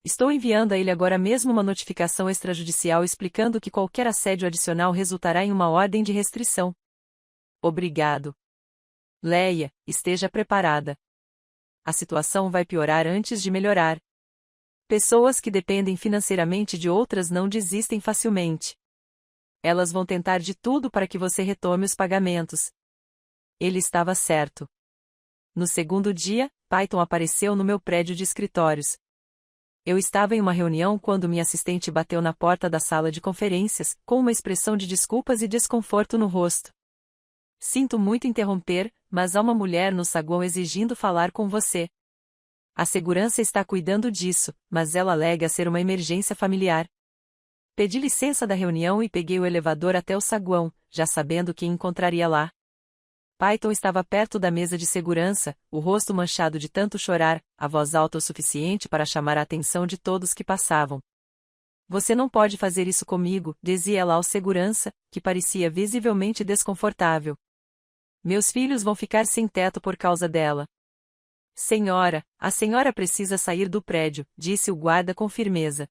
Estou enviando a ele agora mesmo uma notificação extrajudicial explicando que qualquer assédio adicional resultará em uma ordem de restrição. Obrigado. Leia, esteja preparada. A situação vai piorar antes de melhorar. Pessoas que dependem financeiramente de outras não desistem facilmente. Elas vão tentar de tudo para que você retome os pagamentos. Ele estava certo. No segundo dia, Python apareceu no meu prédio de escritórios. Eu estava em uma reunião quando minha assistente bateu na porta da sala de conferências, com uma expressão de desculpas e desconforto no rosto. Sinto muito interromper, mas há uma mulher no saguão exigindo falar com você. A segurança está cuidando disso, mas ela alega ser uma emergência familiar. Pedi licença da reunião e peguei o elevador até o saguão, já sabendo quem encontraria lá. Python estava perto da mesa de segurança, o rosto manchado de tanto chorar, a voz alta o suficiente para chamar a atenção de todos que passavam. Você não pode fazer isso comigo, dizia ela ao segurança, que parecia visivelmente desconfortável. Meus filhos vão ficar sem teto por causa dela. Senhora, a senhora precisa sair do prédio, disse o guarda com firmeza.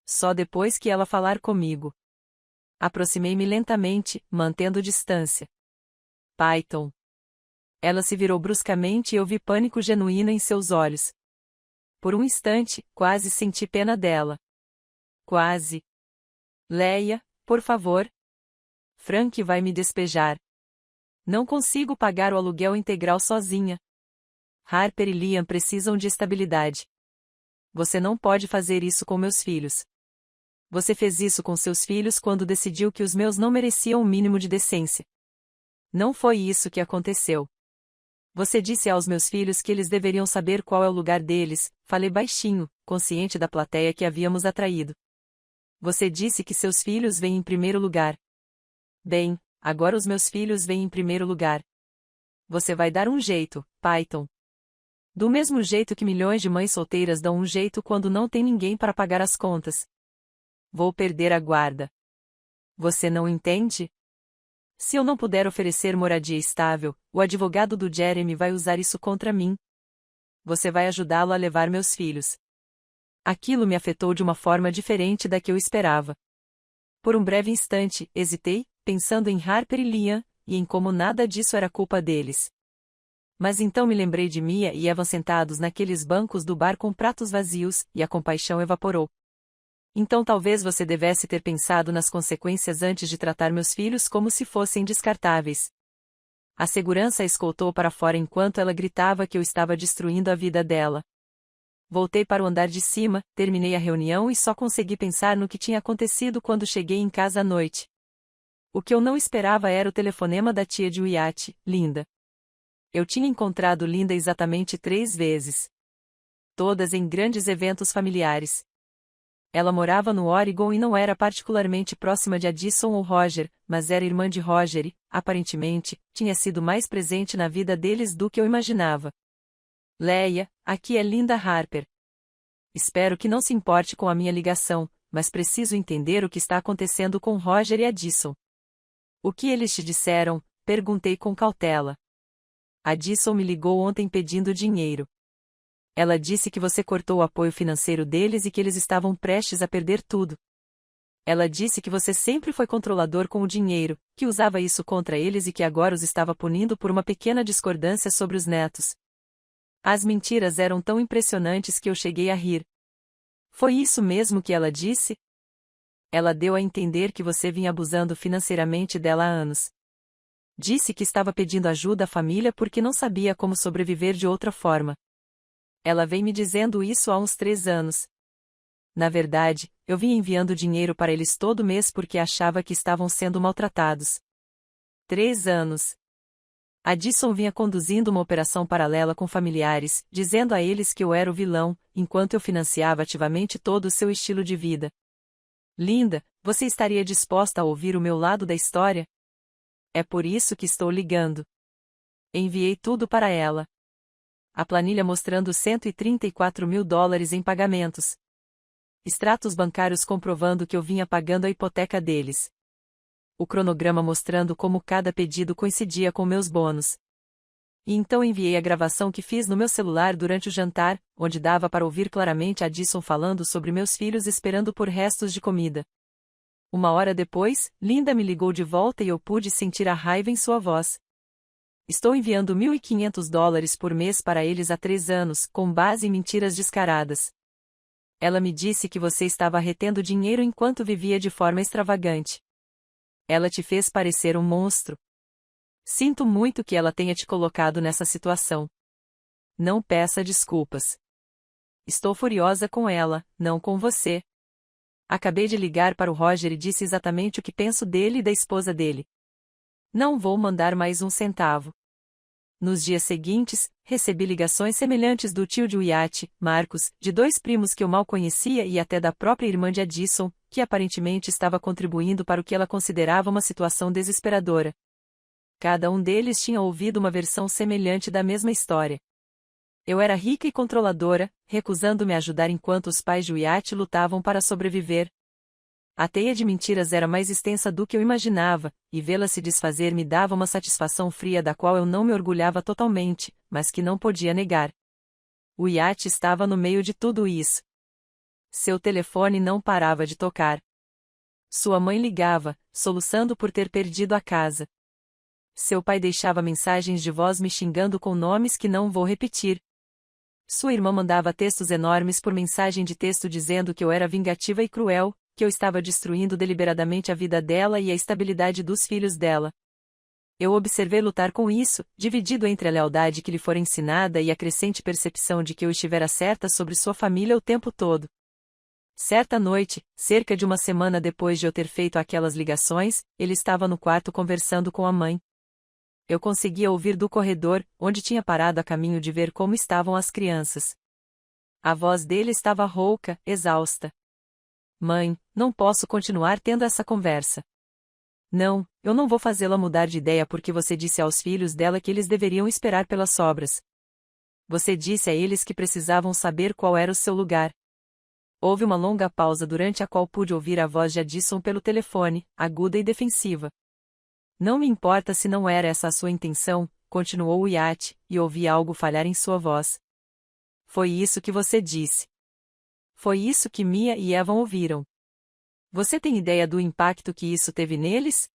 Só depois que ela falar comigo. Aproximei-me lentamente, mantendo distância. Python. Ela se virou bruscamente e eu vi pânico genuíno em seus olhos. Por um instante, quase senti pena dela. Quase. Leia, por favor. Frank vai me despejar. Não consigo pagar o aluguel integral sozinha. Harper e Liam precisam de estabilidade. Você não pode fazer isso com meus filhos. Você fez isso com seus filhos quando decidiu que os meus não mereciam um mínimo de decência. Não foi isso que aconteceu. Você disse aos meus filhos que eles deveriam saber qual é o lugar deles, falei baixinho, consciente da plateia que havíamos atraído. Você disse que seus filhos vêm em primeiro lugar. Bem, agora os meus filhos vêm em primeiro lugar. Você vai dar um jeito, Python. Do mesmo jeito que milhões de mães solteiras dão um jeito quando não tem ninguém para pagar as contas. Vou perder a guarda. Você não entende? Se eu não puder oferecer moradia estável, o advogado do Jeremy vai usar isso contra mim. Você vai ajudá-lo a levar meus filhos. Aquilo me afetou de uma forma diferente da que eu esperava. Por um breve instante, hesitei, pensando em Harper e Liam, e em como nada disso era culpa deles. Mas então me lembrei de Mia e Evan sentados naqueles bancos do bar com pratos vazios, e a compaixão evaporou. Então talvez você devesse ter pensado nas consequências antes de tratar meus filhos como se fossem descartáveis. A segurança a escoltou para fora enquanto ela gritava que eu estava destruindo a vida dela. Voltei para o andar de cima, terminei a reunião e só consegui pensar no que tinha acontecido quando cheguei em casa à noite. O que eu não esperava era o telefonema da tia de Wyatt, Linda. Eu tinha encontrado Linda exatamente 3 vezes. Todas em grandes eventos familiares. Ela morava no Oregon e não era particularmente próxima de Addison ou Roger, mas era irmã de Roger e, aparentemente, tinha sido mais presente na vida deles do que eu imaginava. Leia, aqui é Linda Harper. Espero que não se importe com a minha ligação, mas preciso entender o que está acontecendo com Roger e Addison. O que eles te disseram? Perguntei com cautela. Addison me ligou ontem pedindo dinheiro. Ela disse que você cortou o apoio financeiro deles e que eles estavam prestes a perder tudo. Ela disse que você sempre foi controlador com o dinheiro, que usava isso contra eles e que agora os estava punindo por uma pequena discordância sobre os netos. As mentiras eram tão impressionantes que eu cheguei a rir. Foi isso mesmo que ela disse? Ela deu a entender que você vinha abusando financeiramente dela há anos. Disse que estava pedindo ajuda à família porque não sabia como sobreviver de outra forma. Ela vem me dizendo isso há uns 3 anos. Na verdade, eu vinha enviando dinheiro para eles todo mês porque achava que estavam sendo maltratados. 3 anos. Addison vinha conduzindo uma operação paralela com familiares, dizendo a eles que eu era o vilão, enquanto eu financiava ativamente todo o seu estilo de vida. Linda, você estaria disposta a ouvir o meu lado da história? É por isso que estou ligando. Enviei tudo para ela. A planilha mostrando $134.000 em pagamentos. Extratos bancários comprovando que eu vinha pagando a hipoteca deles. O cronograma mostrando como cada pedido coincidia com meus bônus. E então enviei a gravação que fiz no meu celular durante o jantar, onde dava para ouvir claramente a Addison falando sobre meus filhos esperando por restos de comida. 1 hora depois, Linda me ligou de volta e eu pude sentir a raiva em sua voz. Estou enviando $1.500 por mês para eles há 3 anos, com base em mentiras descaradas. Ela me disse que você estava retendo dinheiro enquanto vivia de forma extravagante. Ela te fez parecer um monstro. Sinto muito que ela tenha te colocado nessa situação. Não peça desculpas. Estou furiosa com ela, não com você. Acabei de ligar para o Roger e disse exatamente o que penso dele e da esposa dele. Não vou mandar mais um centavo. Nos dias seguintes, recebi ligações semelhantes do tio de Wyatt, Marcos, de 2 primos que eu mal conhecia e até da própria irmã de Addison, que aparentemente estava contribuindo para o que ela considerava uma situação desesperadora. Cada um deles tinha ouvido uma versão semelhante da mesma história. Eu era rica e controladora, recusando-me a ajudar enquanto os pais de Wyatt lutavam para sobreviver. A teia de mentiras era mais extensa do que eu imaginava, e vê-la se desfazer me dava uma satisfação fria da qual eu não me orgulhava totalmente, mas que não podia negar. Wyatt estava no meio de tudo isso. Seu telefone não parava de tocar. Sua mãe ligava, soluçando por ter perdido a casa. Seu pai deixava mensagens de voz me xingando com nomes que não vou repetir. Sua irmã mandava textos enormes por mensagem de texto dizendo que eu era vingativa e cruel, que eu estava destruindo deliberadamente a vida dela e a estabilidade dos filhos dela. Eu observei lutar com isso, dividido entre a lealdade que lhe fora ensinada e a crescente percepção de que eu estivera certa sobre sua família o tempo todo. Certa noite, cerca de uma semana depois de eu ter feito aquelas ligações, ele estava no quarto conversando com a mãe. Eu conseguia ouvir do corredor, onde tinha parado a caminho de ver como estavam as crianças. A voz dele estava rouca, exausta. Mãe, não posso continuar tendo essa conversa. Não, eu não vou fazê-la mudar de ideia porque você disse aos filhos dela que eles deveriam esperar pelas sobras. Você disse a eles que precisavam saber qual era o seu lugar. Houve uma longa pausa durante a qual pude ouvir a voz de Addison pelo telefone, aguda e defensiva. Não me importa se não era essa a sua intenção, continuou Wyatt, e ouvi algo falhar em sua voz. Foi isso que você disse. Foi isso que Mia e Evan ouviram. Você tem ideia do impacto que isso teve neles?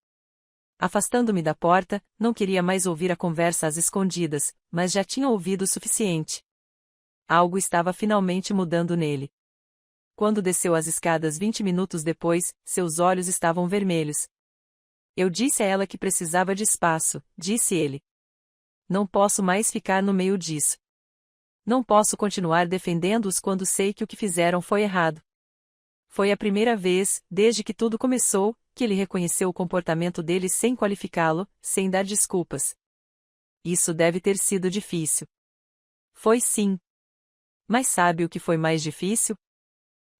Afastando-me da porta, não queria mais ouvir a conversa às escondidas, mas já tinha ouvido o suficiente. Algo estava finalmente mudando nele. Quando desceu as escadas 20 minutos depois, seus olhos estavam vermelhos. Eu disse a ela que precisava de espaço, disse ele. Não posso mais ficar no meio disso. Não posso continuar defendendo-os quando sei que o que fizeram foi errado. Foi a primeira vez, desde que tudo começou, que ele reconheceu o comportamento deles sem qualificá-lo, sem dar desculpas. Isso deve ter sido difícil. Foi sim. Mas sabe o que foi mais difícil?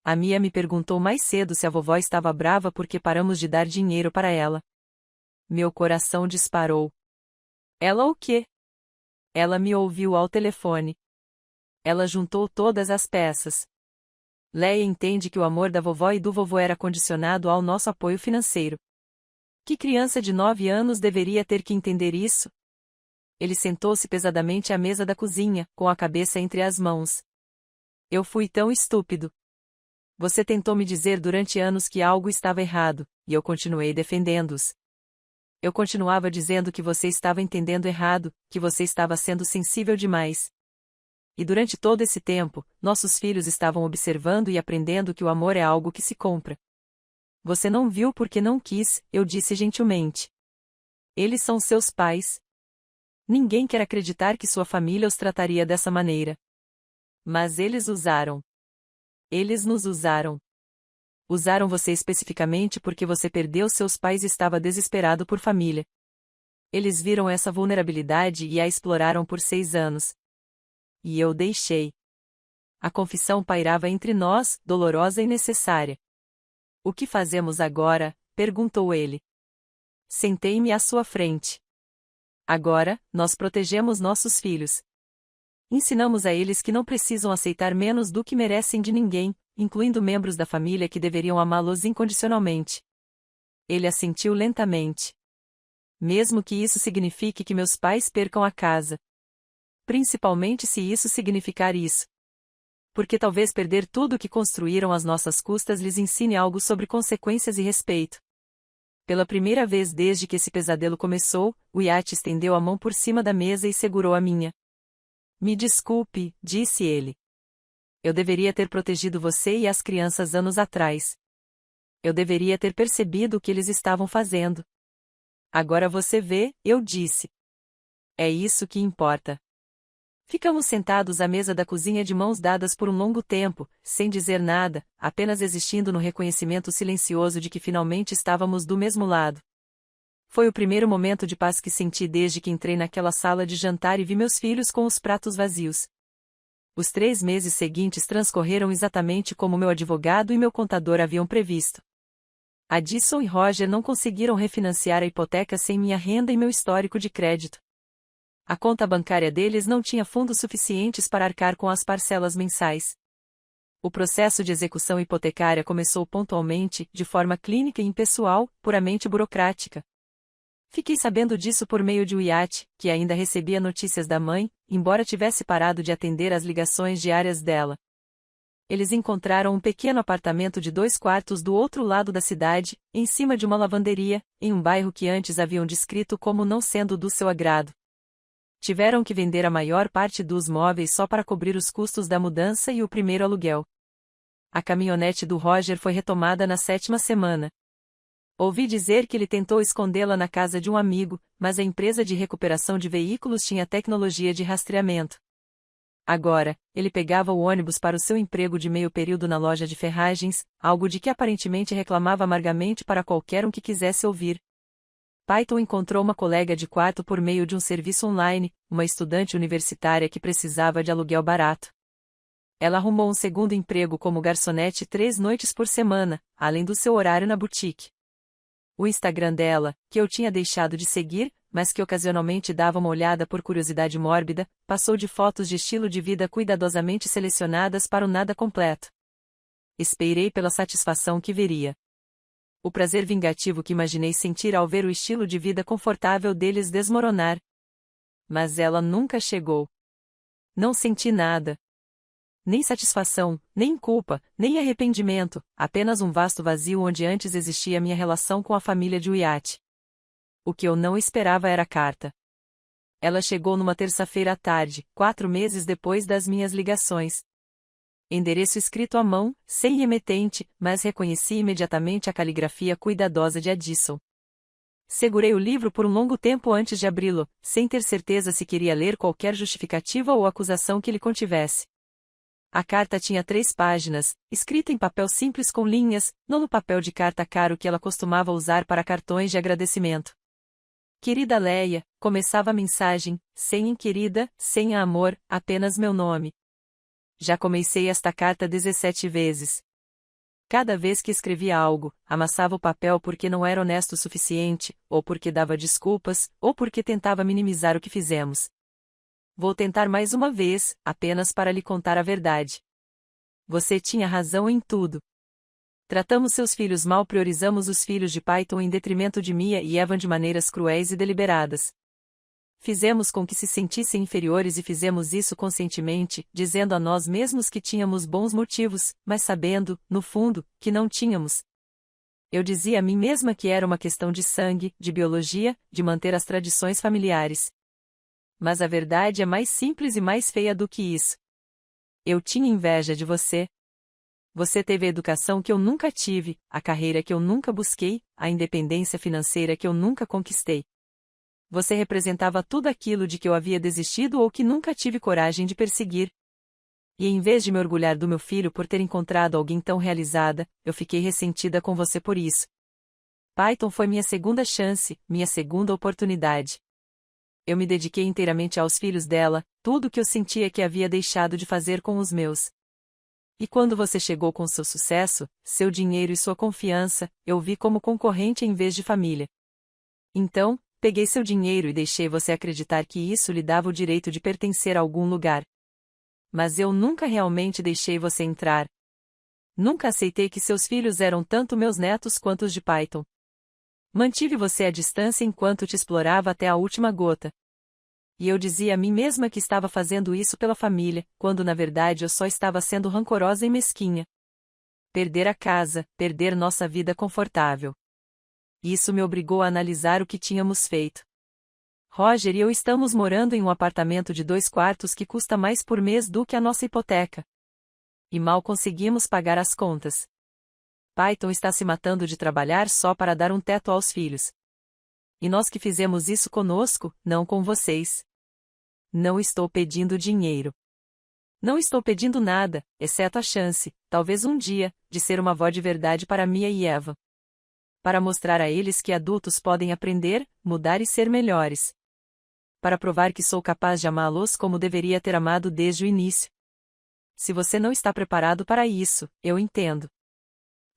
A Mia me perguntou mais cedo se a vovó estava brava porque paramos de dar dinheiro para ela. Meu coração disparou. Ela o quê? Ela me ouviu ao telefone. Ela juntou todas as peças. Leia entende que o amor da vovó e do vovô era condicionado ao nosso apoio financeiro. Que criança de 9 anos deveria ter que entender isso? Ele sentou-se pesadamente à mesa da cozinha, com a cabeça entre as mãos. Eu fui tão estúpido. Você tentou me dizer durante anos que algo estava errado, e eu continuei defendendo-os. Eu continuava dizendo que você estava entendendo errado, que você estava sendo sensível demais. E durante todo esse tempo, nossos filhos estavam observando e aprendendo que o amor é algo que se compra. Você não viu porque não quis, eu disse gentilmente. Eles são seus pais. Ninguém quer acreditar que sua família os trataria dessa maneira. Mas eles usaram. Eles nos usaram. Usaram você especificamente porque você perdeu seus pais e estava desesperado por família. Eles viram essa vulnerabilidade e a exploraram por 6 anos. E eu deixei. A confissão pairava entre nós, dolorosa e necessária. O que fazemos agora? Perguntou ele. Sentei-me à sua frente. Agora, nós protegemos nossos filhos. Ensinamos a eles que não precisam aceitar menos do que merecem de ninguém, incluindo membros da família que deveriam amá-los incondicionalmente. Ele assentiu lentamente. Mesmo que isso signifique que meus pais percam a casa. Principalmente se isso significar isso. Porque talvez perder tudo o que construíram às nossas custas lhes ensine algo sobre consequências e respeito. Pela primeira vez desde que esse pesadelo começou, Wyatt estendeu a mão por cima da mesa e segurou a minha. Me desculpe, disse ele. Eu deveria ter protegido você e as crianças anos atrás. Eu deveria ter percebido o que eles estavam fazendo. Agora você vê, eu disse. É isso que importa. Ficamos sentados à mesa da cozinha de mãos dadas por um longo tempo, sem dizer nada, apenas existindo no reconhecimento silencioso de que finalmente estávamos do mesmo lado. Foi o primeiro momento de paz que senti desde que entrei naquela sala de jantar e vi meus filhos com os pratos vazios. Os 3 meses seguintes transcorreram exatamente como meu advogado e meu contador haviam previsto. Addison e Roger não conseguiram refinanciar a hipoteca sem minha renda e meu histórico de crédito. A conta bancária deles não tinha fundos suficientes para arcar com as parcelas mensais. O processo de execução hipotecária começou pontualmente, de forma clínica e impessoal, puramente burocrática. Fiquei sabendo disso por meio de Wyatt, que ainda recebia notícias da mãe, embora tivesse parado de atender às ligações diárias dela. Eles encontraram um pequeno apartamento de 2 quartos do outro lado da cidade, em cima de uma lavanderia, em um bairro que antes haviam descrito como não sendo do seu agrado. Tiveram que vender a maior parte dos móveis só para cobrir os custos da mudança e o primeiro aluguel. A caminhonete do Roger foi retomada na 7ª semana. Ouvi dizer que ele tentou escondê-la na casa de um amigo, mas a empresa de recuperação de veículos tinha tecnologia de rastreamento. Agora, ele pegava o ônibus para o seu emprego de meio período na loja de ferragens, algo de que aparentemente reclamava amargamente para qualquer um que quisesse ouvir. Peyton encontrou uma colega de quarto por meio de um serviço online, uma estudante universitária que precisava de aluguel barato. Ela arrumou um segundo emprego como garçonete 3 noites por semana, além do seu horário na boutique. O Instagram dela, que eu tinha deixado de seguir, mas que ocasionalmente dava uma olhada por curiosidade mórbida, passou de fotos de estilo de vida cuidadosamente selecionadas para o nada completo. Esperei pela satisfação que veria. O prazer vingativo que imaginei sentir ao ver o estilo de vida confortável deles desmoronar. Mas ela nunca chegou. Não senti nada. Nem satisfação, nem culpa, nem arrependimento, apenas um vasto vazio onde antes existia minha relação com a família de Wyatt. O que eu não esperava era a carta. Ela chegou numa terça-feira à tarde, 4 meses depois das minhas ligações. Endereço escrito à mão, sem remetente, mas reconheci imediatamente a caligrafia cuidadosa de Addison. Segurei o livro por um longo tempo antes de abri-lo, sem ter certeza se queria ler qualquer justificativa ou acusação que lhe contivesse. A carta tinha 3 páginas, escrita em papel simples com linhas, não no papel de carta caro que ela costumava usar para cartões de agradecimento. Querida Leia, começava a mensagem, sem inquirida, sem amor, apenas meu nome. Já comecei esta carta 17 vezes. Cada vez que escrevia algo, amassava o papel porque não era honesto o suficiente, ou porque dava desculpas, ou porque tentava minimizar o que fizemos. Vou tentar mais uma vez, apenas para lhe contar a verdade. Você tinha razão em tudo. Tratamos seus filhos mal, priorizamos os filhos de Peyton em detrimento de Mia e Evan de maneiras cruéis e deliberadas. Fizemos com que se sentissem inferiores e fizemos isso conscientemente, dizendo a nós mesmos que tínhamos bons motivos, mas sabendo, no fundo, que não tínhamos. Eu dizia a mim mesma que era uma questão de sangue, de biologia, de manter as tradições familiares. Mas a verdade é mais simples e mais feia do que isso. Eu tinha inveja de você. Você teve a educação que eu nunca tive, a carreira que eu nunca busquei, a independência financeira que eu nunca conquistei. Você representava tudo aquilo de que eu havia desistido ou que nunca tive coragem de perseguir. E em vez de me orgulhar do meu filho por ter encontrado alguém tão realizada, eu fiquei ressentida com você por isso. Peyton foi minha segunda chance, minha segunda oportunidade. Eu me dediquei inteiramente aos filhos dela, tudo o que eu sentia que havia deixado de fazer com os meus. E quando você chegou com seu sucesso, seu dinheiro e sua confiança, eu vi como concorrente em vez de família. Então, peguei seu dinheiro e deixei você acreditar que isso lhe dava o direito de pertencer a algum lugar. Mas eu nunca realmente deixei você entrar. Nunca aceitei que seus filhos eram tanto meus netos quanto os de Peyton. Mantive você à distância enquanto te explorava até a última gota. E eu dizia a mim mesma que estava fazendo isso pela família, quando na verdade eu só estava sendo rancorosa e mesquinha. Perder a casa, perder nossa vida confortável. Isso me obrigou a analisar o que tínhamos feito. Roger e eu estamos morando em um apartamento de 2 quartos que custa mais por mês do que a nossa hipoteca. E mal conseguimos pagar as contas. Peyton está se matando de trabalhar só para dar um teto aos filhos. E nós que fizemos isso conosco, não com vocês. Não estou pedindo dinheiro. Não estou pedindo nada, exceto a chance, talvez um dia, de ser uma avó de verdade para Mia e Eva. Para mostrar a eles que adultos podem aprender, mudar e ser melhores. Para provar que sou capaz de amá-los como deveria ter amado desde o início. Se você não está preparado para isso, eu entendo.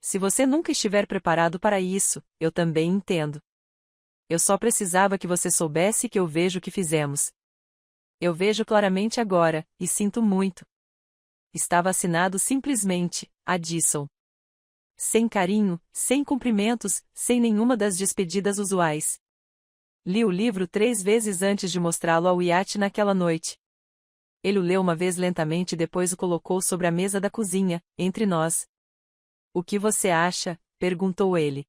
Se você nunca estiver preparado para isso, eu também entendo. Eu só precisava que você soubesse que eu vejo o que fizemos. Eu vejo claramente agora, e sinto muito. Estava assinado simplesmente, Addison. Sem carinho, sem cumprimentos, sem nenhuma das despedidas usuais. Li o livro 3 vezes antes de mostrá-lo ao Wyatt naquela noite. Ele o leu uma vez lentamente e depois o colocou sobre a mesa da cozinha, entre nós. O que você acha? Perguntou ele.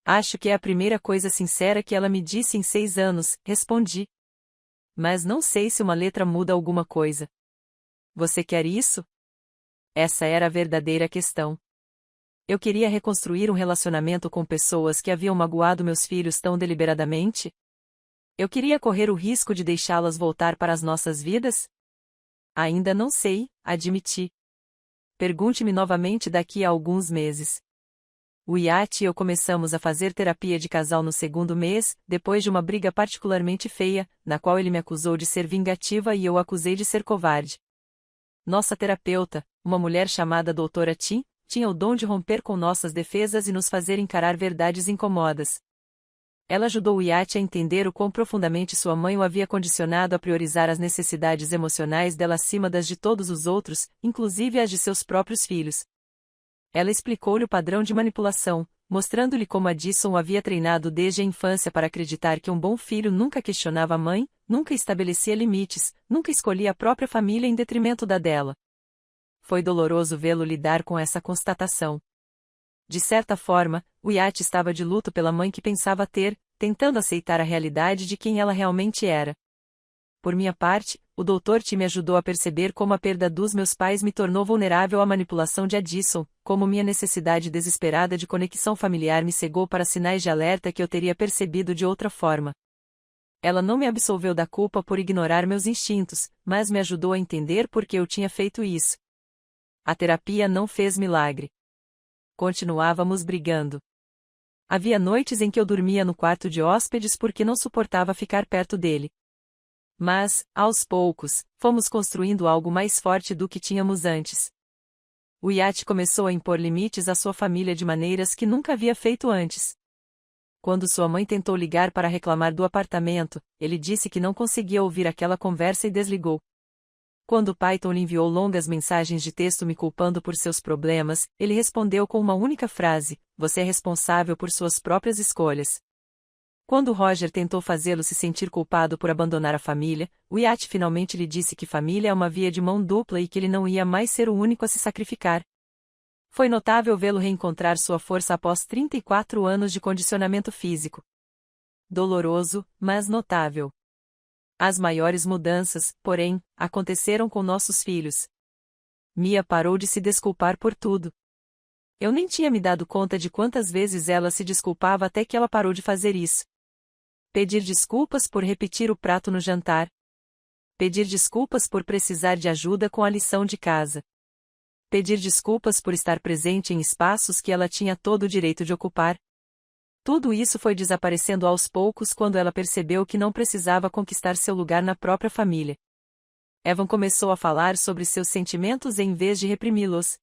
Acho que é a primeira coisa sincera que ela me disse em 6 anos, respondi. Mas não sei se uma letra muda alguma coisa. Você quer isso? Essa era a verdadeira questão. Eu queria reconstruir um relacionamento com pessoas que haviam magoado meus filhos tão deliberadamente? Eu queria correr o risco de deixá-las voltar para as nossas vidas? Ainda não sei, admiti. Pergunte-me novamente daqui a alguns meses. O Wyatt e eu começamos a fazer terapia de casal no 2º mês, depois de uma briga particularmente feia, na qual ele me acusou de ser vingativa e eu acusei de ser covarde. Nossa terapeuta, uma mulher chamada Doutora Tim, tinha o dom de romper com nossas defesas e nos fazer encarar verdades incômodas. Ela ajudou o Wyatt a entender o quão profundamente sua mãe o havia condicionado a priorizar as necessidades emocionais dela acima das de todos os outros, inclusive as de seus próprios filhos. Ela explicou-lhe o padrão de manipulação, mostrando-lhe como Addison o havia treinado desde a infância para acreditar que um bom filho nunca questionava a mãe, nunca estabelecia limites, nunca escolhia a própria família em detrimento da dela. Foi doloroso vê-lo lidar com essa constatação. De certa forma, o Wyatt estava de luto pela mãe que pensava ter, tentando aceitar a realidade de quem ela realmente era. Por minha parte, o Dr. T me ajudou a perceber como a perda dos meus pais me tornou vulnerável à manipulação de Addison, como minha necessidade desesperada de conexão familiar me cegou para sinais de alerta que eu teria percebido de outra forma. Ela não me absolveu da culpa por ignorar meus instintos, mas me ajudou a entender por que eu tinha feito isso. A terapia não fez milagre. Continuávamos brigando. Havia noites em que eu dormia no quarto de hóspedes porque não suportava ficar perto dele. Mas, aos poucos, fomos construindo algo mais forte do que tínhamos antes. O Wyatt começou a impor limites à sua família de maneiras que nunca havia feito antes. Quando sua mãe tentou ligar para reclamar do apartamento, ele disse que não conseguia ouvir aquela conversa e desligou. Quando Python lhe enviou longas mensagens de texto me culpando por seus problemas, ele respondeu com uma única frase: "Você é responsável por suas próprias escolhas." Quando Roger tentou fazê-lo se sentir culpado por abandonar a família, Wyatt finalmente lhe disse que família é uma via de mão dupla e que ele não ia mais ser o único a se sacrificar. Foi notável vê-lo reencontrar sua força após 34 anos de condicionamento físico. Doloroso, mas notável. As maiores mudanças, porém, aconteceram com nossos filhos. Mia parou de se desculpar por tudo. Eu nem tinha me dado conta de quantas vezes ela se desculpava até que ela parou de fazer isso. Pedir desculpas por repetir o prato no jantar. Pedir desculpas por precisar de ajuda com a lição de casa. Pedir desculpas por estar presente em espaços que ela tinha todo o direito de ocupar. Tudo isso foi desaparecendo aos poucos quando ela percebeu que não precisava conquistar seu lugar na própria família. Evan começou a falar sobre seus sentimentos em vez de reprimi-los.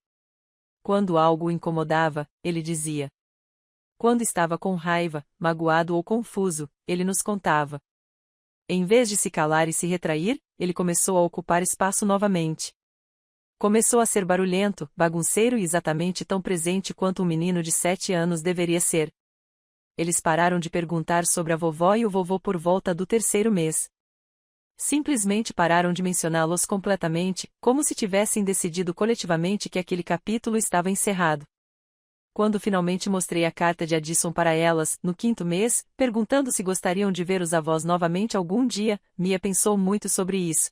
Quando algo o incomodava, ele dizia. Quando estava com raiva, magoado ou confuso, ele nos contava. Em vez de se calar e se retrair, ele começou a ocupar espaço novamente. Começou a ser barulhento, bagunceiro e exatamente tão presente quanto um menino de 7 anos deveria ser. Eles pararam de perguntar sobre a vovó e o vovô por volta do 3º mês. Simplesmente pararam de mencioná-los completamente, como se tivessem decidido coletivamente que aquele capítulo estava encerrado. Quando finalmente mostrei a carta de Addison para elas, no 5º mês, perguntando se gostariam de ver os avós novamente algum dia, Mia pensou muito sobre isso.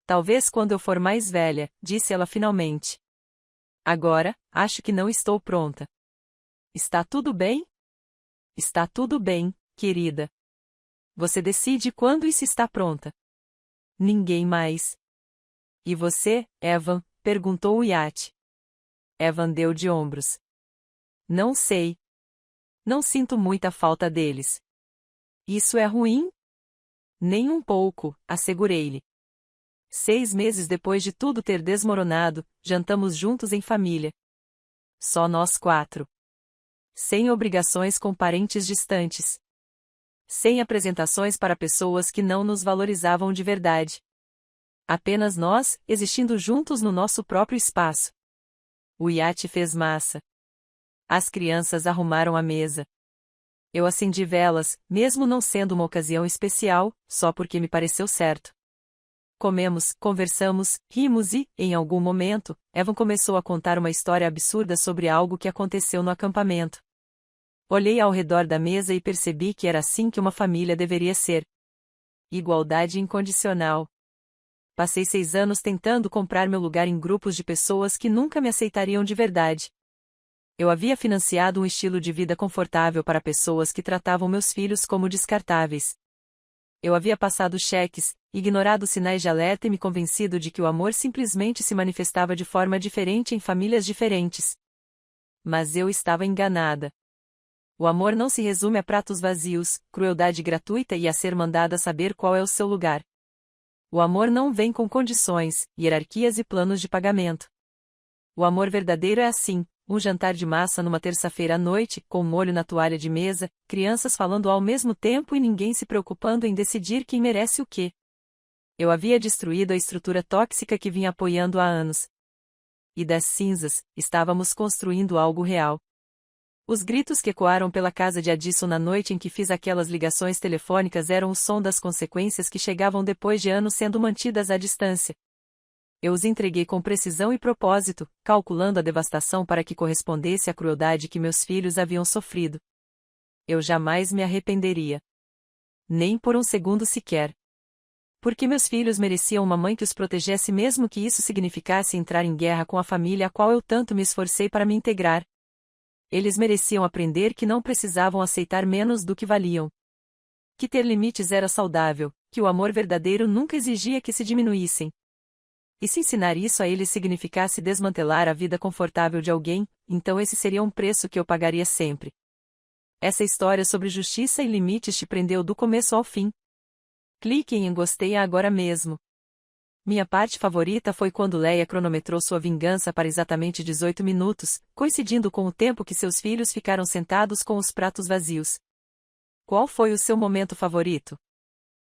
Talvez quando eu for mais velha, disse ela finalmente. Agora, acho que não estou pronta. Está tudo bem? Está tudo bem, querida. Você decide quando e se está pronta. Ninguém mais. E você, Evan? Perguntou o Wyatt. Evan deu de ombros. Não sei. Não sinto muita falta deles. Isso é ruim? Nem um pouco, assegurei-lhe. 6 meses depois de tudo ter desmoronado, jantamos juntos em família. Só nós quatro. Sem obrigações com parentes distantes. Sem apresentações para pessoas que não nos valorizavam de verdade. Apenas nós, existindo juntos no nosso próprio espaço. O iate fez massa. As crianças arrumaram a mesa. Eu acendi velas, mesmo não sendo uma ocasião especial, só porque me pareceu certo. Comemos, conversamos, rimos e, em algum momento, Evan começou a contar uma história absurda sobre algo que aconteceu no acampamento. Olhei ao redor da mesa e percebi que era assim que uma família deveria ser. Igualdade incondicional. Passei 6 anos tentando comprar meu lugar em grupos de pessoas que nunca me aceitariam de verdade. Eu havia financiado um estilo de vida confortável para pessoas que tratavam meus filhos como descartáveis. Eu havia passado cheques, ignorado sinais de alerta e me convencido de que o amor simplesmente se manifestava de forma diferente em famílias diferentes. Mas eu estava enganada. O amor não se resume a pratos vazios, crueldade gratuita e a ser mandada saber qual é o seu lugar. O amor não vem com condições, hierarquias e planos de pagamento. O amor verdadeiro é assim: um jantar de massa numa terça-feira à noite, com molho na toalha de mesa, crianças falando ao mesmo tempo e ninguém se preocupando em decidir quem merece o quê. Eu havia destruído a estrutura tóxica que vinha apoiando há anos. E das cinzas, estávamos construindo algo real. Os gritos que ecoaram pela casa de Addison na noite em que fiz aquelas ligações telefônicas eram o som das consequências que chegavam depois de anos sendo mantidas à distância. Eu os entreguei com precisão e propósito, calculando a devastação para que correspondesse à crueldade que meus filhos haviam sofrido. Eu jamais me arrependeria. Nem por um segundo sequer. Porque meus filhos mereciam uma mãe que os protegesse mesmo que isso significasse entrar em guerra com a família a qual eu tanto me esforcei para me integrar. Eles mereciam aprender que não precisavam aceitar menos do que valiam. Que ter limites era saudável, que o amor verdadeiro nunca exigia que se diminuíssem. E se ensinar isso a eles significasse desmantelar a vida confortável de alguém, então esse seria um preço que eu pagaria sempre. Essa história sobre justiça e limites te prendeu do começo ao fim. Clique em gostei agora mesmo. Minha parte favorita foi quando Leia cronometrou sua vingança para exatamente 18 minutos, coincidindo com o tempo que seus filhos ficaram sentados com os pratos vazios. Qual foi o seu momento favorito?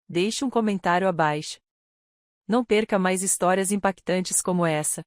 Deixe um comentário abaixo. Não perca mais histórias impactantes como essa.